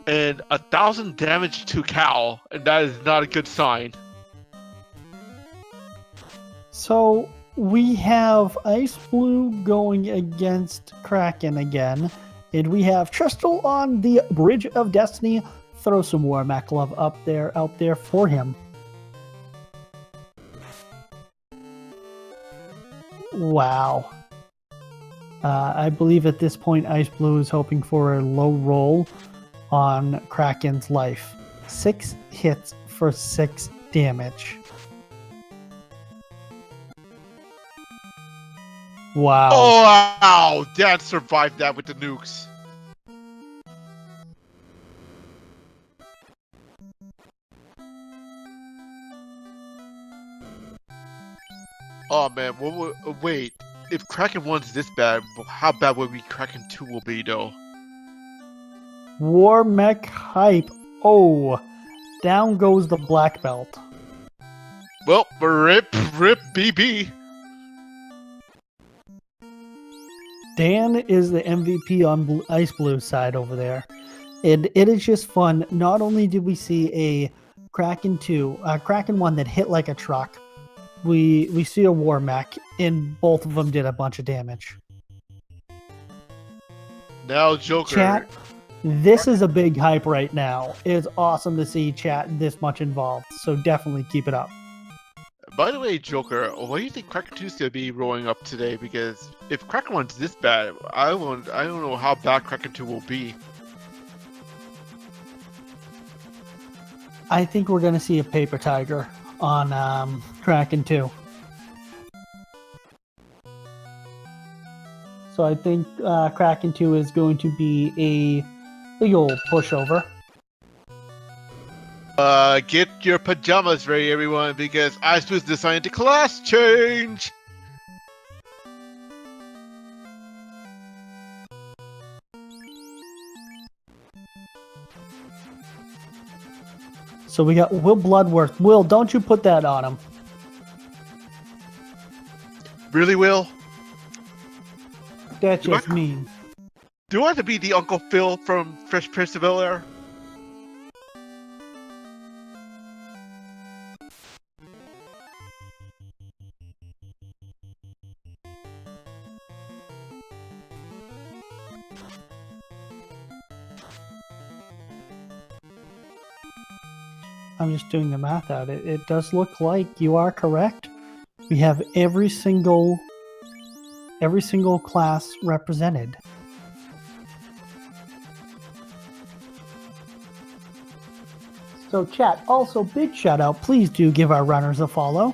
And 1,000 damage to Cal, and that is not a good sign. So we have xIceblue going against Kraken again, and we have Tristal on the Bridge of Destiny. Throw some Warmac love out there for him. Wow. I believe at this point xIceblue is hoping for a low roll on Kraken's life. 6 hits for 6 damage. Wow. Oh, wow! Dad survived that with the nukes. Oh man, wait. If Kraken 1's this bad, how bad would Kraken 2 will be, though? War mech hype. Oh, down goes the black belt. Well, rip BB. Dan is the MVP on xIceblue side over there. And it is just fun. Not only did we see a Kraken 2, Kraken 1 that hit like a truck, we see a war mech, and both of them did a bunch of damage. Now, Joker. Chat, this is a big hype right now. It's awesome to see chat this much involved, so definitely keep it up. By the way, Joker, what do you think Kraken 2 is going to be rolling up today? Because if Kraken 1's this bad, I don't know how bad Kraken 2 will be. I think we're going to see a paper tiger on Kraken 2. So I think Kraken 2 is going to be a big old pushover. Get your pajamas ready, everyone, because xIceblue decided to class change! So we got Will Bloodworth. Will, don't you put that on him. Really, Will? That's just mean. Do I have to be the Uncle Phil from Fresh Prince of Bel-Air? I'm just doing the math out. It does look like you are correct. We have every single class represented. So chat, also big shout out. Please do give our runners a follow.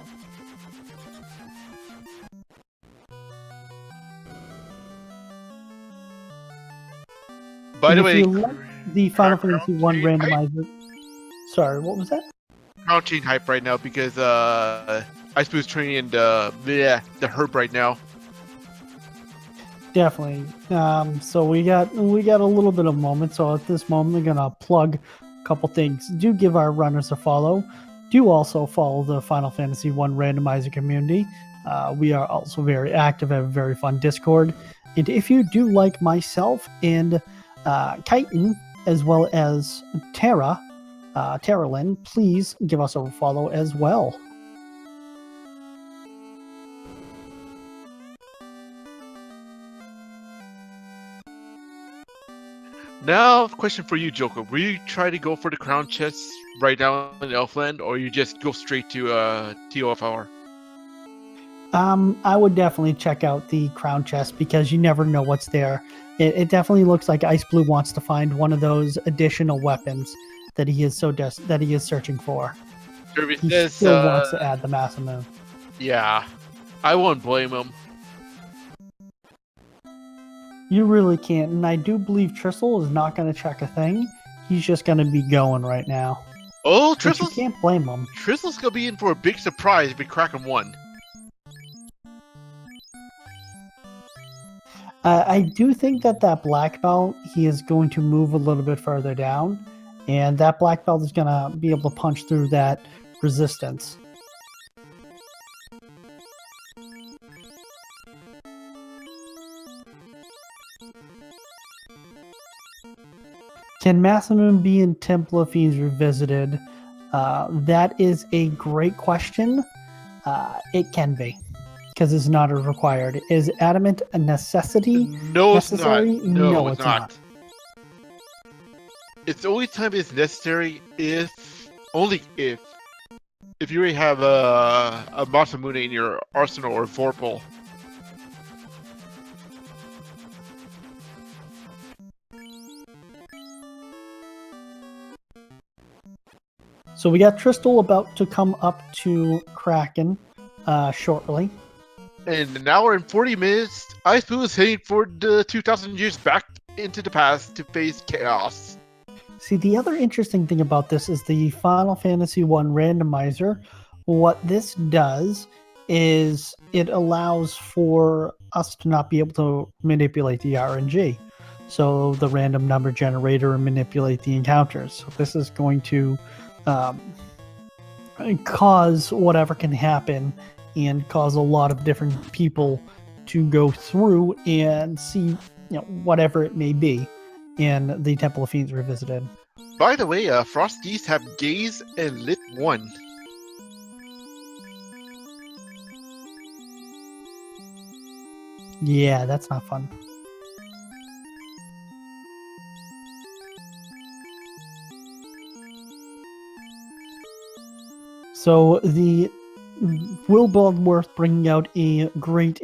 By the If way, you like the Final Fantasy 1 randomizer. Sorry, what was that? Mountain hype right now because xIceblue training the herb right now. Definitely. So we got a little bit of moment. So at this moment, I'm gonna plug a couple things. Do give our runners a follow. Do also follow the Final Fantasy 1 randomizer community. We are also very active, have a very fun Discord. And if you do like myself and Chitin, as well as Terralyn, please give us a follow as well. Now, question for you, Joker. Will you try to go for the crown chest right now in Elfland, or you just go straight to TOFR? I would definitely check out the crown chest because you never know what's there. It definitely looks like xIceblue wants to find one of those additional weapons that he is that he is searching for. Kirby He says, still wants to add the Massive Moon. yeah, I won't blame him. You really can't, and I do believe Tristal is not going to check a thing. He's just going to be going right now. Oh, But you can't blame him. Tristal's gonna be in for a big surprise if we crack him one. I do think that black belt, he is going to move a little bit further down, and that black belt is going to be able to punch through that resistance. Can Masamune be in Temple of Fiends Revisited? That is a great question. It can be, because it's not required. Is Adamant a necessity? No, it's necessary? not. No, it's it's not. It's the only time it's necessary only if you already have a Masamune in your arsenal or Vorpal. So we got Tristal about to come up to Kraken shortly. And now we're in 40 minutes. xIceblue is heading for the 2,000 years back into the past to face chaos. See, the other interesting thing about this is the Final Fantasy I randomizer. What this does is it allows for us to not be able to manipulate the RNG. So the random number generator and manipulate the encounters. So this is going to cause whatever can happen and cause a lot of different people to go through and see, whatever it may be in the Temple of Fiends Revisited. By the way, Frosties have Gaze and Lit 1. Yeah, that's not fun. So the Will Baldworth bringing out a great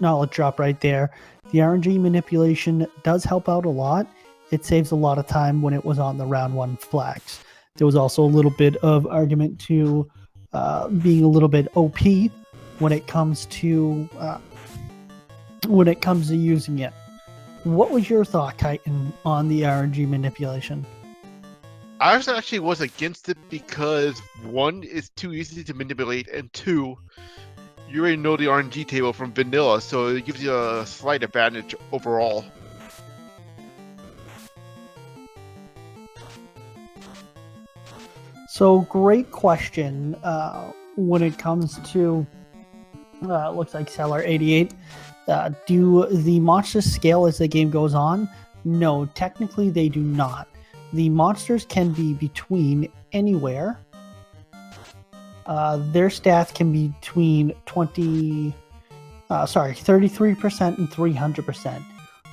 knowledge drop right there. The RNG manipulation does help out a lot. It saves a lot of time when it was on the round 1 flags. There was also a little bit of argument to being a little bit OP when it comes to using it. What was your thought, Kyton, on the RNG manipulation? I actually was against it because 1, it's too easy to manipulate, and 2, you already know the RNG table from vanilla, so it gives you a slight advantage overall. So, great question. When it comes to, looks like Seller 88, do the monsters scale as the game goes on? No, technically they do not. The monsters can be between anywhere. Their stats can be between 33% and 300%.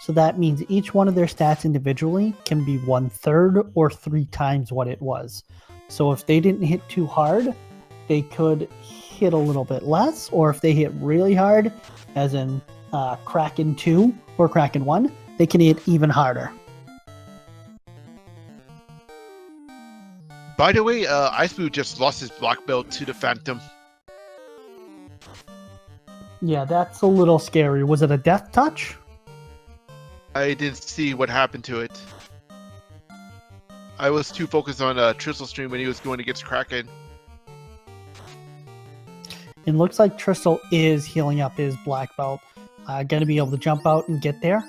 So that means each one of their stats individually can be 1/3 or 3 times what it was. So if they didn't hit too hard, they could hit a little bit less, or if they hit really hard, as in Kraken 2 or Kraken 1, they can hit even harder. By the way, xIceblue just lost his black belt to the Phantom. Yeah, that's a little scary. Was it a death touch? I didn't see what happened to it. I was too focused on Tristal stream when he was going against Kraken. It looks like Tristal is healing up his black belt. Gonna be able to jump out and get there.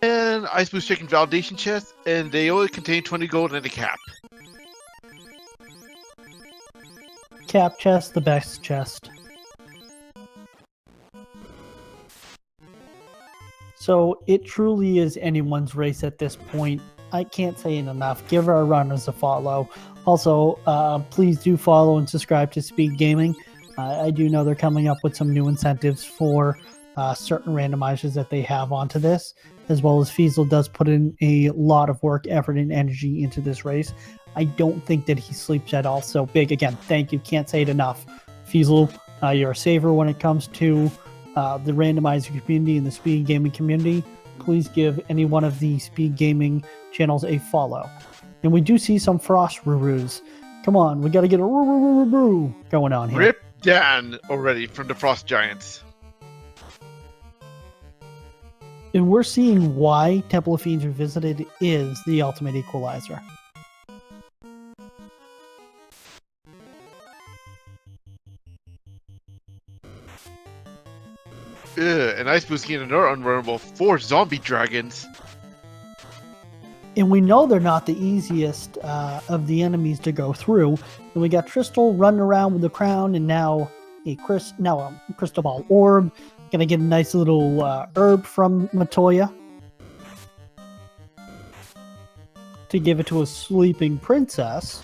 And xIceblue checking validation chests, and they only contain 20 gold and a cap. Cap chest, the best chest. So it truly is anyone's race at this point. I can't say it enough. Give our runners a follow. Also, please do follow and subscribe to Speed Gaming. I do know they're coming up with some new incentives for certain randomizers that they have onto this, as well as Feasel does put in a lot of work, effort, and energy into this race. I don't think that he sleeps at all. So big, again, thank you. Can't say it enough. Feasel, you're a saver when it comes to the randomizer community and the Speed Gaming community. Please give any one of the Speed Gaming channels a follow. And we do see some Frost Rurus. Come on, we got to get a Roo going on here. Rip Dan already from the Frost Giants. And we're seeing why Temple of Fiends Revisited is the ultimate equalizer. And xIceblue getting another unrunnable 4 zombie dragons. And we know they're not the easiest of the enemies to go through. And we got Tristal running around with the crown, and now a crystal ball orb. Gonna get a nice little herb from Matoya to give it to a sleeping princess.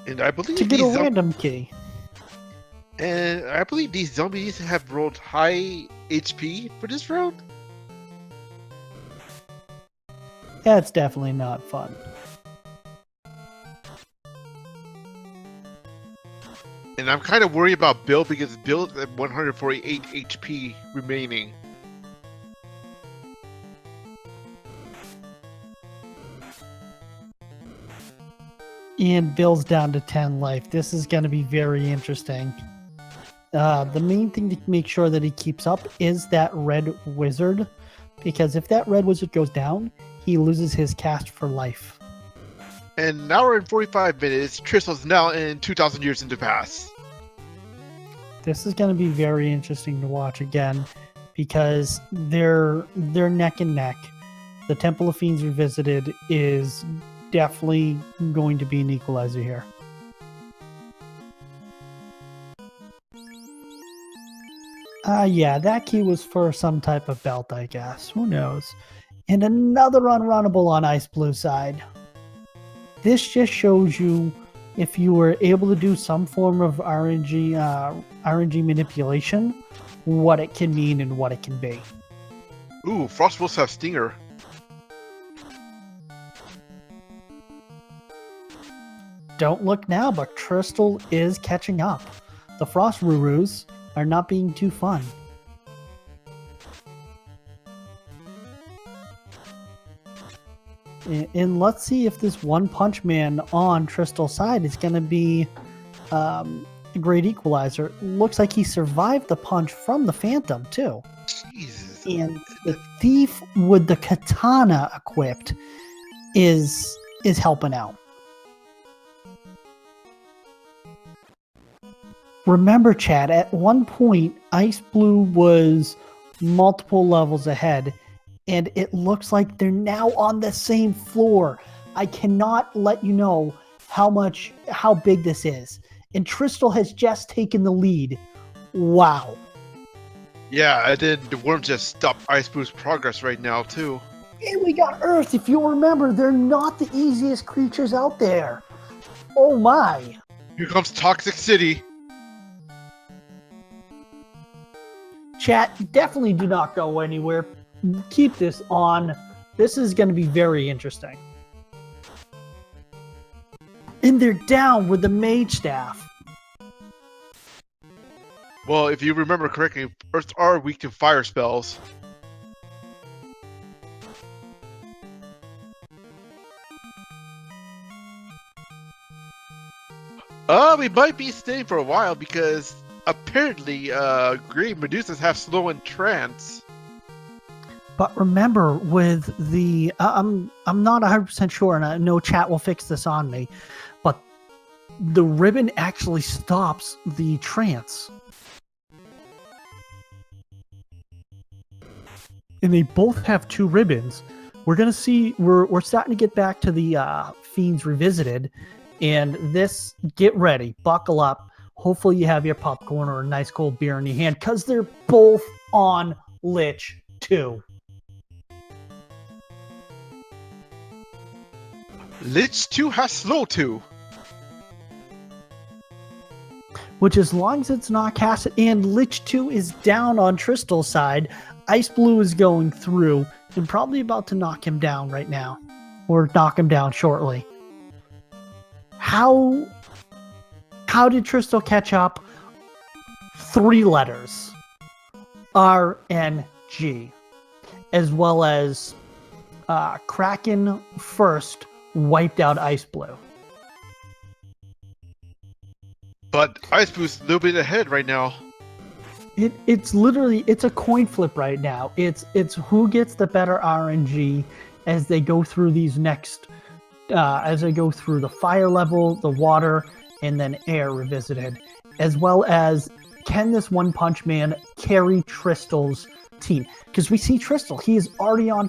And I believe to get a random key. And I believe these zombies have rolled high HP for this round. That's definitely not fun. And I'm kind of worried about Bill because Bill's at 148 HP remaining. And Bill's down to 10 life. This is going to be very interesting. The main thing to make sure that he keeps up is that red wizard. Because if that red wizard goes down, he loses his cast for life. And now we're in 45 minutes. Tristal's now in 2,000 years in the past. This is going to be very interesting to watch again. Because they're neck and neck. The Temple of Fiends Revisited is definitely going to be an equalizer here. Yeah, that key was for some type of belt, I guess. Who knows? And another unrunnable on xIceblue side. This just shows you if you were able to do some form of RNG manipulation, what it can mean and what it can be. Ooh, Frost Wolves have Stinger. Don't look now, but Tristal is catching up. The Frost Rurus are not being too fun. And let's see if this One Punch Man on Tristal's side is going to be a great equalizer. Looks like he survived the punch from the Phantom, too. Jesus. And the Thief with the Katana equipped is helping out. Remember, chat, at one point, xIceblue was multiple levels ahead, and it looks like they're now on the same floor. I cannot let you know how big this is. And Tristal has just taken the lead. Wow. Yeah, and then the worms just stopped xIceblue's progress right now, too. And we got Earth. If you remember, they're not the easiest creatures out there. Oh my. Here comes Toxic City. Chat, definitely do not go anywhere. Keep this on. This is going to be very interesting. And they're down with the mage staff. Well, if you remember correctly, Earths are weak to fire spells. We might be staying for a while because apparently, Green Medusas have slow and trance. But remember, with the I'm not 100% sure, and I know chat will fix this on me, but the ribbon actually stops the trance, and they both have 2 ribbons. We're gonna see. We're starting to get back to the Fiends Revisited, and this. Get ready, buckle up. Hopefully you have your popcorn or a nice cold beer in your hand, because they're both on Lich 2. Lich 2 has slow 2. Which, as long as it's not casted, and Lich 2 is down on Tristal's side, xIceblue is going through and probably about to knock him down right now. Or knock him down shortly. How did Tristal catch up? 3 letters. RNG. As well as Kraken first wiped out xIceblue. But xIceblue's a little bit ahead right now. It's literally a coin flip right now. It's who gets the better RNG as they go through these next as they go through the fire level, the water, and then air revisited, as well as can this One Punch Man carry Tristal's team? Because we see Tristal, he is already on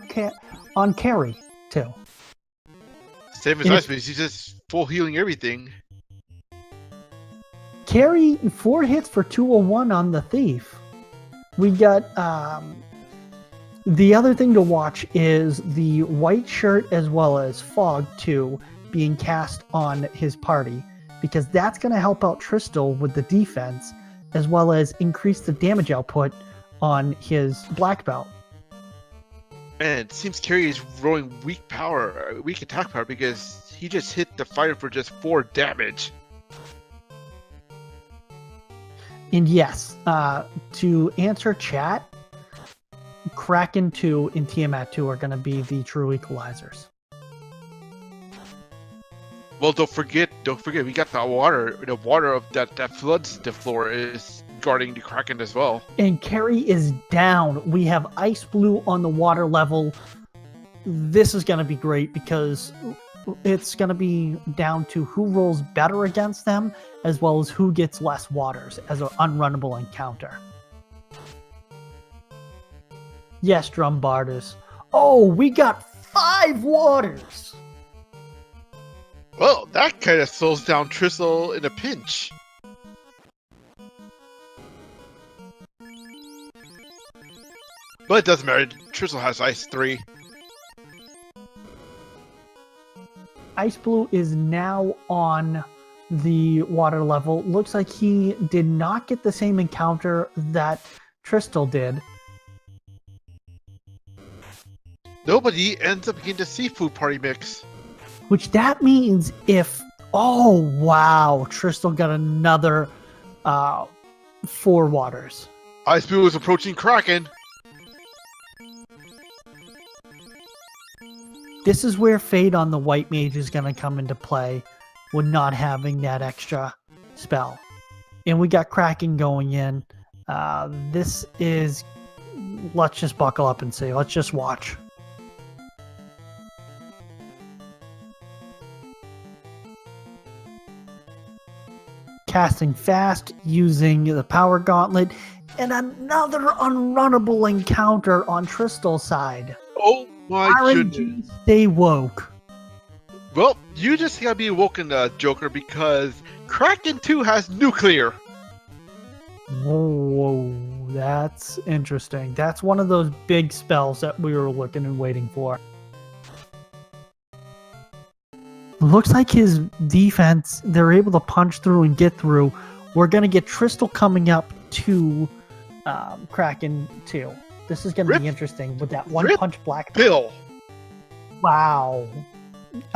carry too. Same as xIceblue's, he's just full healing everything. Carry 4 hits for 201 on the Thief. We got the other thing to watch is the White Shirt as well as Fog 2 being cast on his party, because that's going to help out Tristal with the defense as well as increase the damage output on his black belt. Man, it seems Carrie is rolling weak attack power, because he just hit the fire for just 4 damage. And yes, to answer chat, Kraken 2 and Tiamat 2 are going to be the true equalizers. Well, don't forget, we got the water of that floods the floor is guarding the Kraken as well. And Carrie is down. We have xIceblue on the water level. This is going to be great because it's going to be down to who rolls better against them, as well as who gets less waters as an unrunnable encounter. Yes, Drumbardus. Oh, we got 5 waters! Well, that kind of slows down Tristal in a pinch. But it doesn't matter, Tristal has Ice 3. xIceblue is now on the water level. Looks like he did not get the same encounter that Tristal did. Nobody ends up getting the seafood party mix. Which that means if... Oh, wow. Tristal got another 4 waters. xIceblue is approaching Kraken. This is where Fade on the White Mage is going to come into play with not having that extra spell. And we got Kraken going in. This is... Let's just buckle up and see. Let's just watch. Casting fast, using the Power Gauntlet, and another unrunnable encounter on Tristal's side. Oh my goodness. Stay woke. Well, you just gotta be awoken, Joker, because Kraken 2 has nuclear. Whoa, that's interesting. That's one of those big spells that we were looking and waiting for. Looks like his defense, they're able to punch through and get through. We're going to get Tristal coming up to Kraken 2. This is going to be interesting with that one punch black belt. Bill. Wow.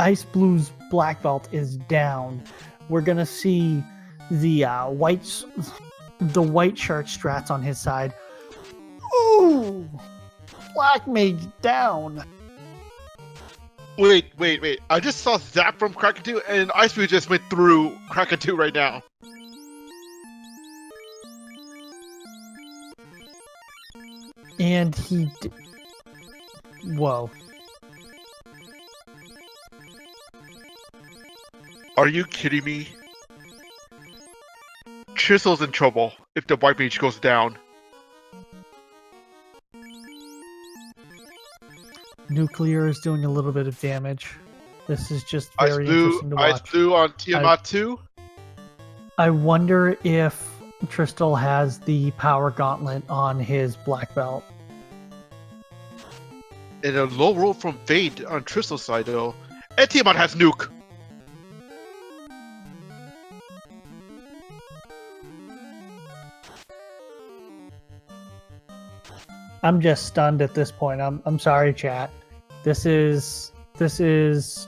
xIceblue's black belt is down. We're going to see the white shirt strats on his side. Ooh! Black mage down. Wait. I just saw Zap from Kraken 2, and xIceblue just went through Kraken 2 right now. And he... Whoa. Are you kidding me? Tristal's in trouble if the White Mage goes down. Nuclear is doing a little bit of damage. This is just very interesting to watch. xIceblue on Tiamat 2? I wonder if Tristal has the Power Gauntlet on his black belt. And a low roll from Fade on Tristal's side, though. And Tiamat has nuke. I'm just stunned at this point. I'm sorry, chat. This is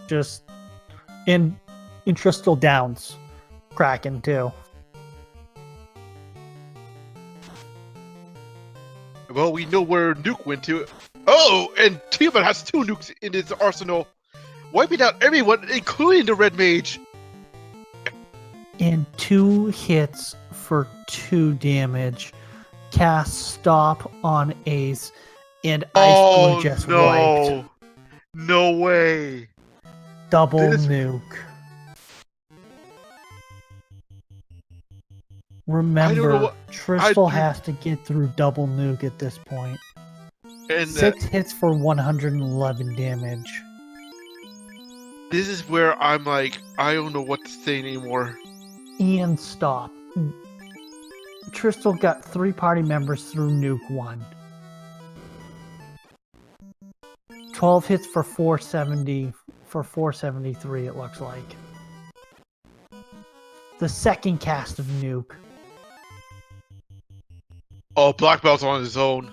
just in Tristal Downs, Kraken too. Well, we know where nuke went to. Oh, and Tiamat has 2 nukes in his arsenal, wiping out everyone, including the red mage. And 2 hits for 2 damage. Cast stop on Ace, and xIceblue just wiped. No way. Double nuke. Remember, Tristal has to get through double nuke at this point. And 6 hits for 111 damage. This is where I'm like, I don't know what to say anymore. And stop. Tristal got 3 party members through nuke 1. 12 hits for 473, it looks like. The second cast of nuke. Oh, Black Belt's on his own.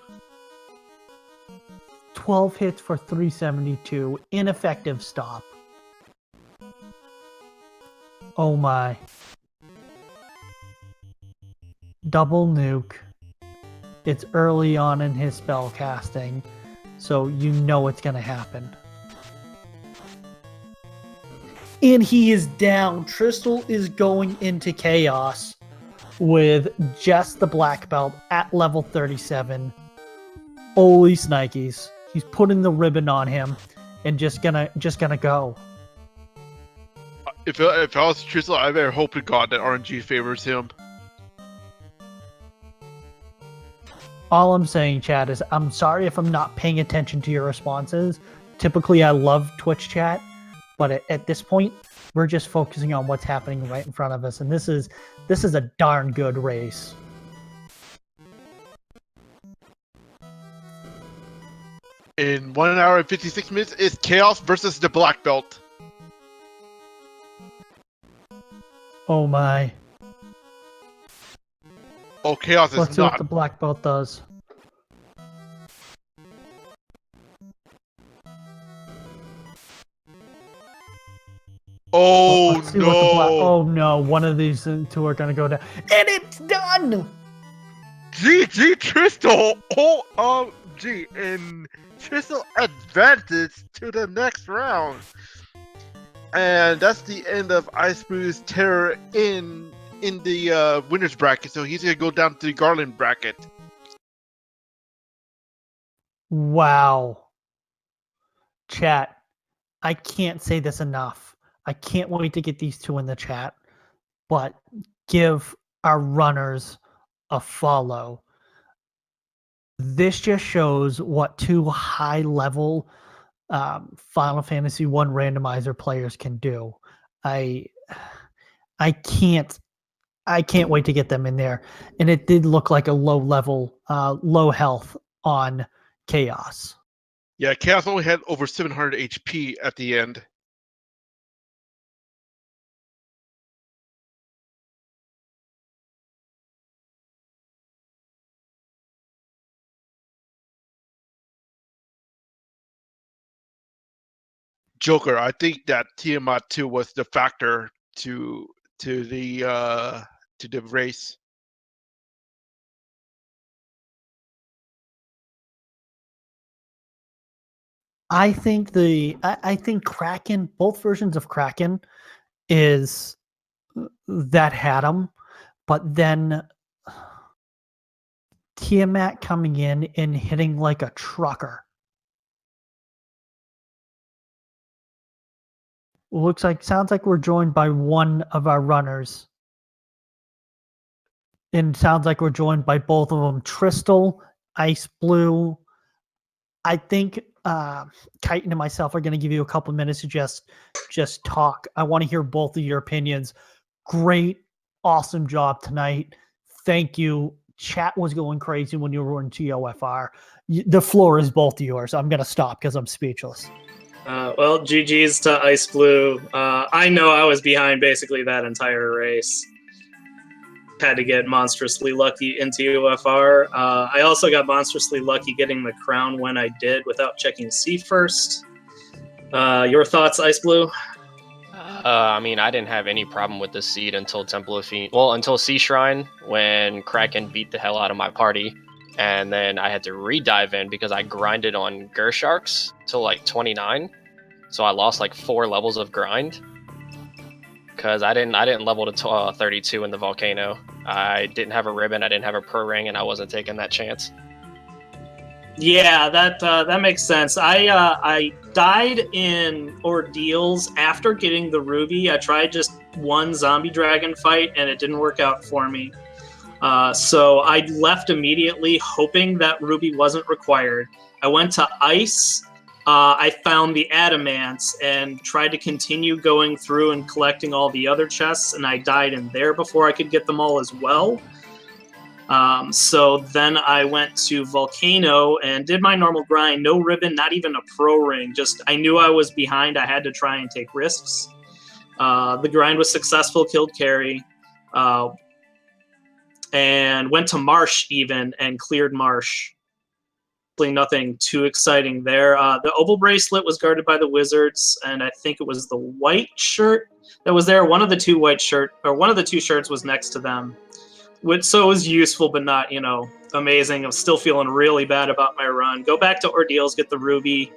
12 hits for 372. Ineffective stop. Oh my. Double nuke. It's early on in his spell casting, so you know it's going to happen. And he is down. Tristal is going into chaos with just the black belt at level 37. Holy snikes. He's putting the ribbon on him and just gonna go. If I was Tristal, I better hope to God that RNG favors him. All I'm saying, chat, is I'm sorry if I'm not paying attention to your responses. Typically, I love Twitch chat, but at this point, we're just focusing on what's happening right in front of us, and this is a darn good race. In 1 hour and 56 minutes, it's Chaos versus the Black Belt. Oh my. Oh, Chaos is Let's see what the black belt does. Oh no! Oh no! One of these 2 are gonna go down, and it's done. GG Tristal! OMG! And Tristal advances to the next round. And that's the end of xIceblue's terror in the winners bracket. So he's gonna go down to the Garland bracket. Wow. Chat, I can't say this enough. I can't wait to get these 2 in the chat. But give our runners a follow. This just shows what 2 high-level Final Fantasy 1 randomizer players can do. I can't wait to get them in there. And it did look like a low health on Chaos. Yeah, Chaos only had over 700 HP at the end. Joker, I think that Tiamat 2 was the factor to the race. I think Kraken, both versions of Kraken, is that had him, but then Tiamat coming in and hitting like a trucker. Sounds like we're joined by one of our runners. And sounds like we're joined by both of them. Tristal, xIceblue. I think Chitin and myself are going to give you a couple minutes to just talk. I want to hear both of your opinions. Great, awesome job tonight. Thank you. Chat was going crazy when you were in TOFR. The floor is both yours. I'm going to stop because I'm speechless. Well, GG's to xIceblue. I know I was behind basically that entire race. Had to get monstrously lucky into UFR. I also got monstrously lucky getting the crown when I did without checking C first. Your thoughts, xIceblue? I mean, I didn't have any problem with the seed until Temple of Fiend. Well, until Sea Shrine, when Kraken beat the hell out of my party. And then I had to re-dive in because I grinded on Gersharks till like 29. So I lost like 4 levels of grind. Because I didn't level to 32 in the volcano. I didn't have a ribbon, I didn't have a pro ring, and I wasn't taking that chance. Yeah, that makes sense. I died in ordeals after getting the ruby. I tried just one zombie dragon fight, and it didn't work out for me. So I left immediately, hoping that ruby wasn't required. I went to ice. I found the adamants and tried to continue going through and collecting all the other chests, and I died in there before I could get them all as well. So then I went to Volcano and did my normal grind. No ribbon, not even a pro ring. Just I knew I was behind. I had to try and take risks. The grind was successful, killed Carrie, and went to Marsh even and cleared Marsh. Nothing too exciting there. The Opal bracelet was guarded by the Wizards, and I think it was the white shirt that was there. One of the two shirts was next to them. So it was useful, but not, amazing. I'm still feeling really bad about my run. Go back to Ordeals, get the ruby,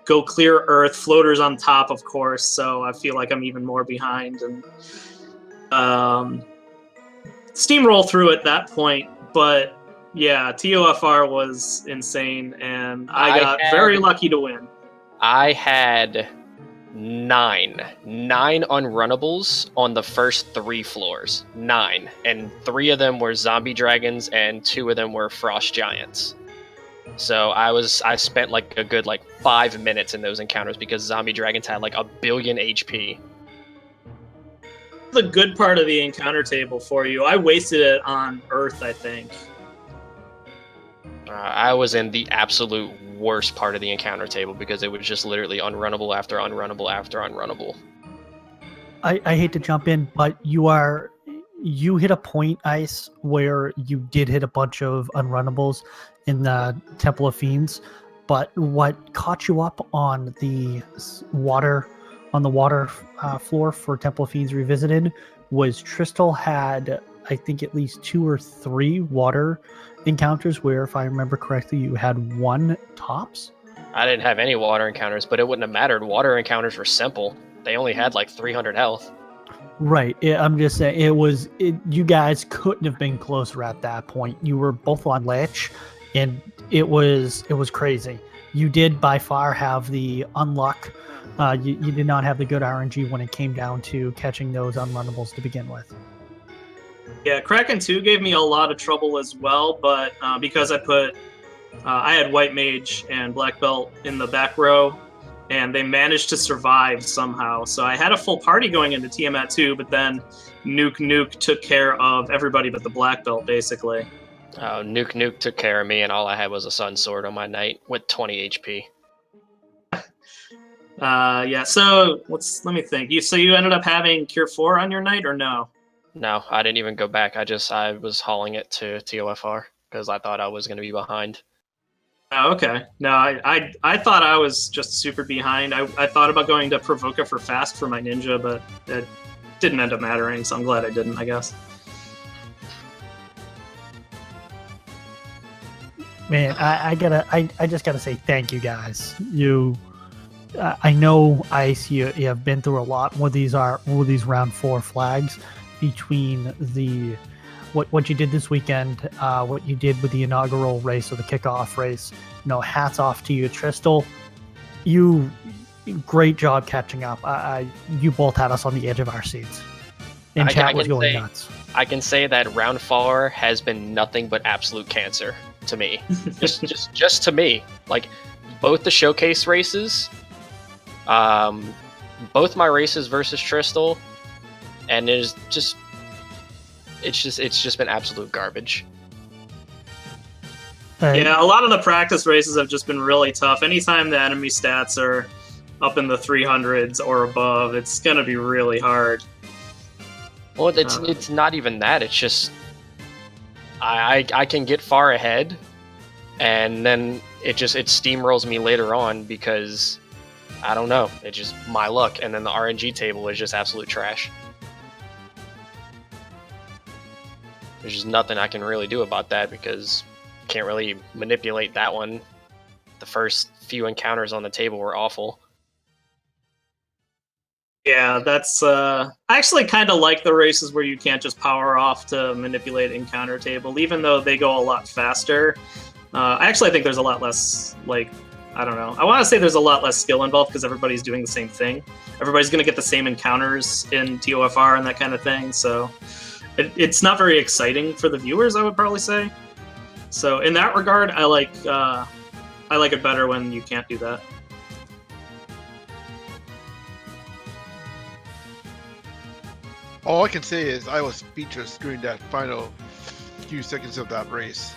go clear Earth. Floater's on top, of course, so I feel like I'm even more behind. And steamroll through at that point, but yeah, TOFR was insane, and I got very lucky to win. I had 9 unrunnables on the first 3 floors. 9. And 3 of them were zombie dragons and 2 of them were frost giants. So I spent like a good 5 minutes in those encounters because zombie dragons had like 1 billion HP. The good part of the encounter table for you. I wasted it on Earth, I think. I was in the absolute worst part of the encounter table because it was just literally unrunnable after unrunnable after unrunnable. I hate to jump in, but you hit a point, Ice, where you did hit a bunch of unrunnables in the Temple of Fiends, but what caught you up on the water floor for Temple of Fiends Revisited was Tristal had, I think, at least 2 or 3 water encounters where, if I remember correctly, you had 1 tops. I didn't have any water encounters, but it wouldn't have mattered. Water encounters were simple. They only had like 300 health. Right. I'm just saying you guys couldn't have been closer at that point. You were both on ledge, and it was crazy. You did by far have the unluck. You did not have the good RNG when it came down to catching those unrunnables to begin with. Yeah, Kraken 2 gave me a lot of trouble as well, but because I had White Mage and Black Belt in the back row, and they managed to survive somehow. So I had a full party going into Tiamat 2, but then Nuke took care of everybody but the Black Belt, basically. Nuke took care of me, and all I had was a Sun Sword on my knight with 20 HP. Yeah, so let me think. You ended up having Cure 4 on your knight, or no? No, I didn't even go back. I was hauling it to TOFR because I thought I was going to be behind. Oh, okay. No, I thought I was just super behind. I thought about going to Provoca for fast for my ninja, but it didn't end up mattering, so I'm glad I didn't, I guess. Man, I just gotta say thank you guys. I know Ice, you have been through a lot. What these round 4 flags between what you did this weekend, what you did with the inaugural race or the kickoff race. Hats off to you, Tristal. Great job catching up. You both had us on the edge of our seats. And chat was going nuts. I can say that round 4 has been nothing but absolute cancer to me. just to me. Like both the showcase races, both my races versus Tristal, and it's just been absolute garbage. Yeah, a lot of the practice races have just been really tough. Anytime the enemy stats are up in the 300s or above. It's gonna be really hard. Well, it's not even that. It's just I can get far ahead, and then it steamrolls me later on because I don't know. It's just my luck, and then the RNG table is just absolute trash. There's just nothing I can really do about that because I can't really manipulate that one. The first few encounters on the table were awful. Yeah, that's I actually kind of like the races where you can't just power off to manipulate encounter table, even though they go a lot faster. I think there's a lot less, like, I don't know. I want to say there's a lot less skill involved because everybody's doing the same thing. Everybody's going to get the same encounters in TOFR and that kind of thing, so it's not very exciting for the viewers, I would probably say. So in that regard, I like it better when you can't do that. All I can say is I was speechless during that final few seconds of that race.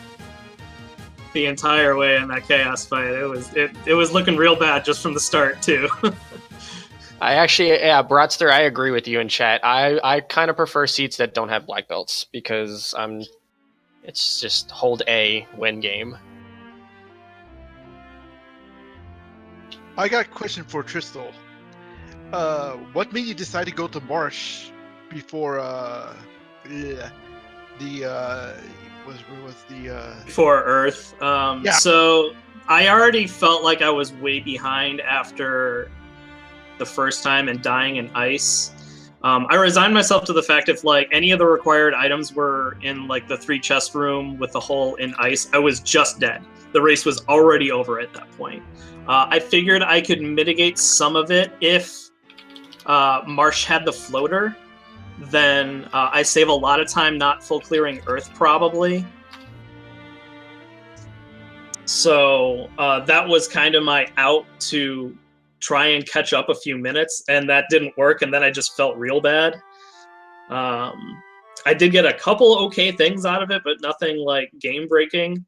The entire way in that chaos fight, it was looking real bad just from the start too. I actually, yeah, Bratster, I agree with you in chat. I kind of prefer seats that don't have black belts because it's just hold A, win game. I got a question for Tristal. What made you decide to go to Marsh before before Earth? Yeah. So I already felt like I was way behind after the first time and dying in ice. I resigned myself to the fact if like any of the required items were in like the 3 chest room with the hole in ice, I was just dead. The race was already over at that point. I figured I could mitigate some of it if Marsh had the floater. Then I save a lot of time not full clearing Earth probably. So that was kind of my out to try and catch up a few minutes, and that didn't work, and then I just felt real bad. I did get a couple okay things out of it, but nothing like game breaking.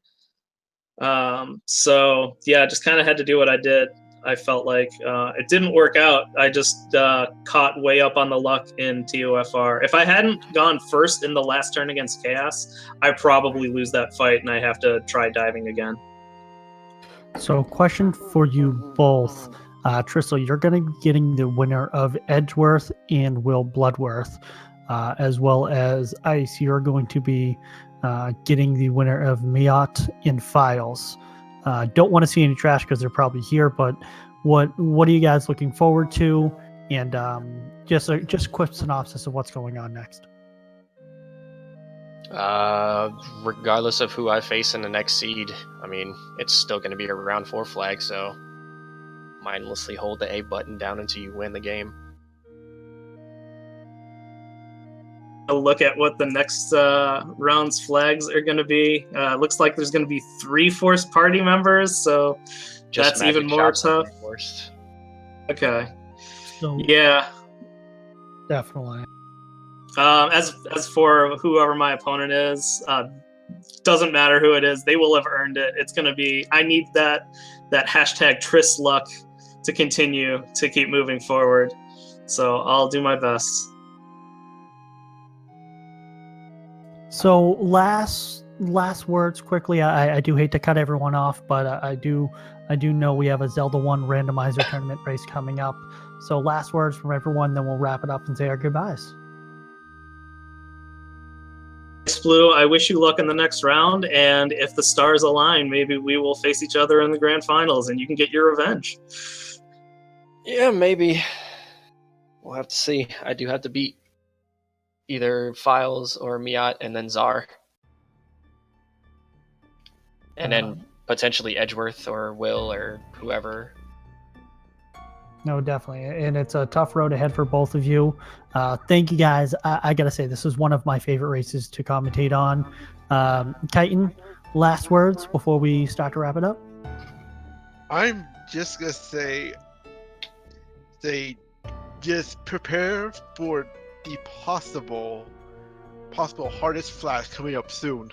So yeah, just kind of had to do what I did. I felt like it didn't work out. I just caught way up on the luck in TOFR. If I hadn't gone first in the last turn against Chaos, I probably lose that fight and I have to try diving again. So question for you both. Tristal, you're going to be getting the winner of Edgeworth and Will Bloodworth, as well as Ice. You're going to be getting the winner of Miat in Files. Don't want to see any trash because they're probably here, but what are you guys looking forward to? And just a quick synopsis of what's going on next. Regardless of who I face in the next seed, I mean, it's still going to be a round 4 flag, so mindlessly hold the A button down until you win the game. A look at what the next round's flags are going to be. Looks like there's going to be 3 forced party members, so Just that's even more tough. Okay. So Yeah. definitely. As for whoever my opponent is, doesn't matter who it is. They will have earned it. It's going to be. I need that hashtag Tris luck to continue to keep moving forward. So I'll do my best. So last words quickly. I do hate to cut everyone off, but I do know we have a Zelda 1 randomizer tournament race coming up. So last words from everyone, then we'll wrap it up and say our goodbyes. xIceblue, I wish you luck in the next round, and if the stars align, maybe we will face each other in the grand finals and you can get your revenge. Yeah, maybe. We'll have to see. I do have to beat either Files or Miat and then Czar. And then potentially Edgeworth or Will or whoever. No, definitely. And it's a tough road ahead for both of you. Thank you, guys. I got to say, this is one of my favorite races to commentate on. Titan, last words before we start to wrap it up? I'm just going to say, just prepare for the possible hardest flash coming up soon.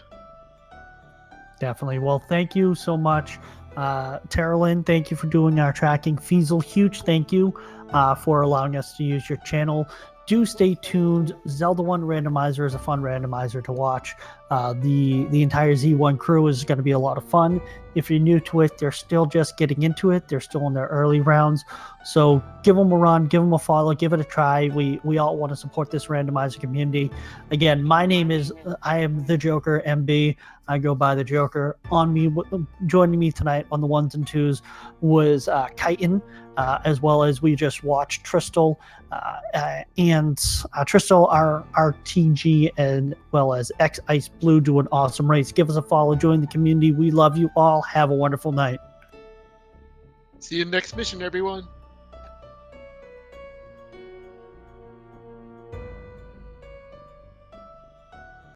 Definitely. Well, thank you so much Terralyn, thank you for doing our tracking. Feasel, huge thank you for allowing us to use your channel. Do stay tuned. Zelda 1 Randomizer is a fun randomizer to watch. The entire Z1 crew is going to be a lot of fun. If you're new to it, they're still just getting into it. They're still in their early rounds. So give them a run, give them a follow, give it a try. We all want to support this randomizer community. Again, I am the Joker, MB. I go by the Joker. Joining me tonight on the ones and twos was Chitin, as well as we just watched Tristal and Tristal, our TG, as well as xIceblue do an awesome race. Give us a follow, join the community. We love you all. Have a wonderful night. See you next mission, everyone.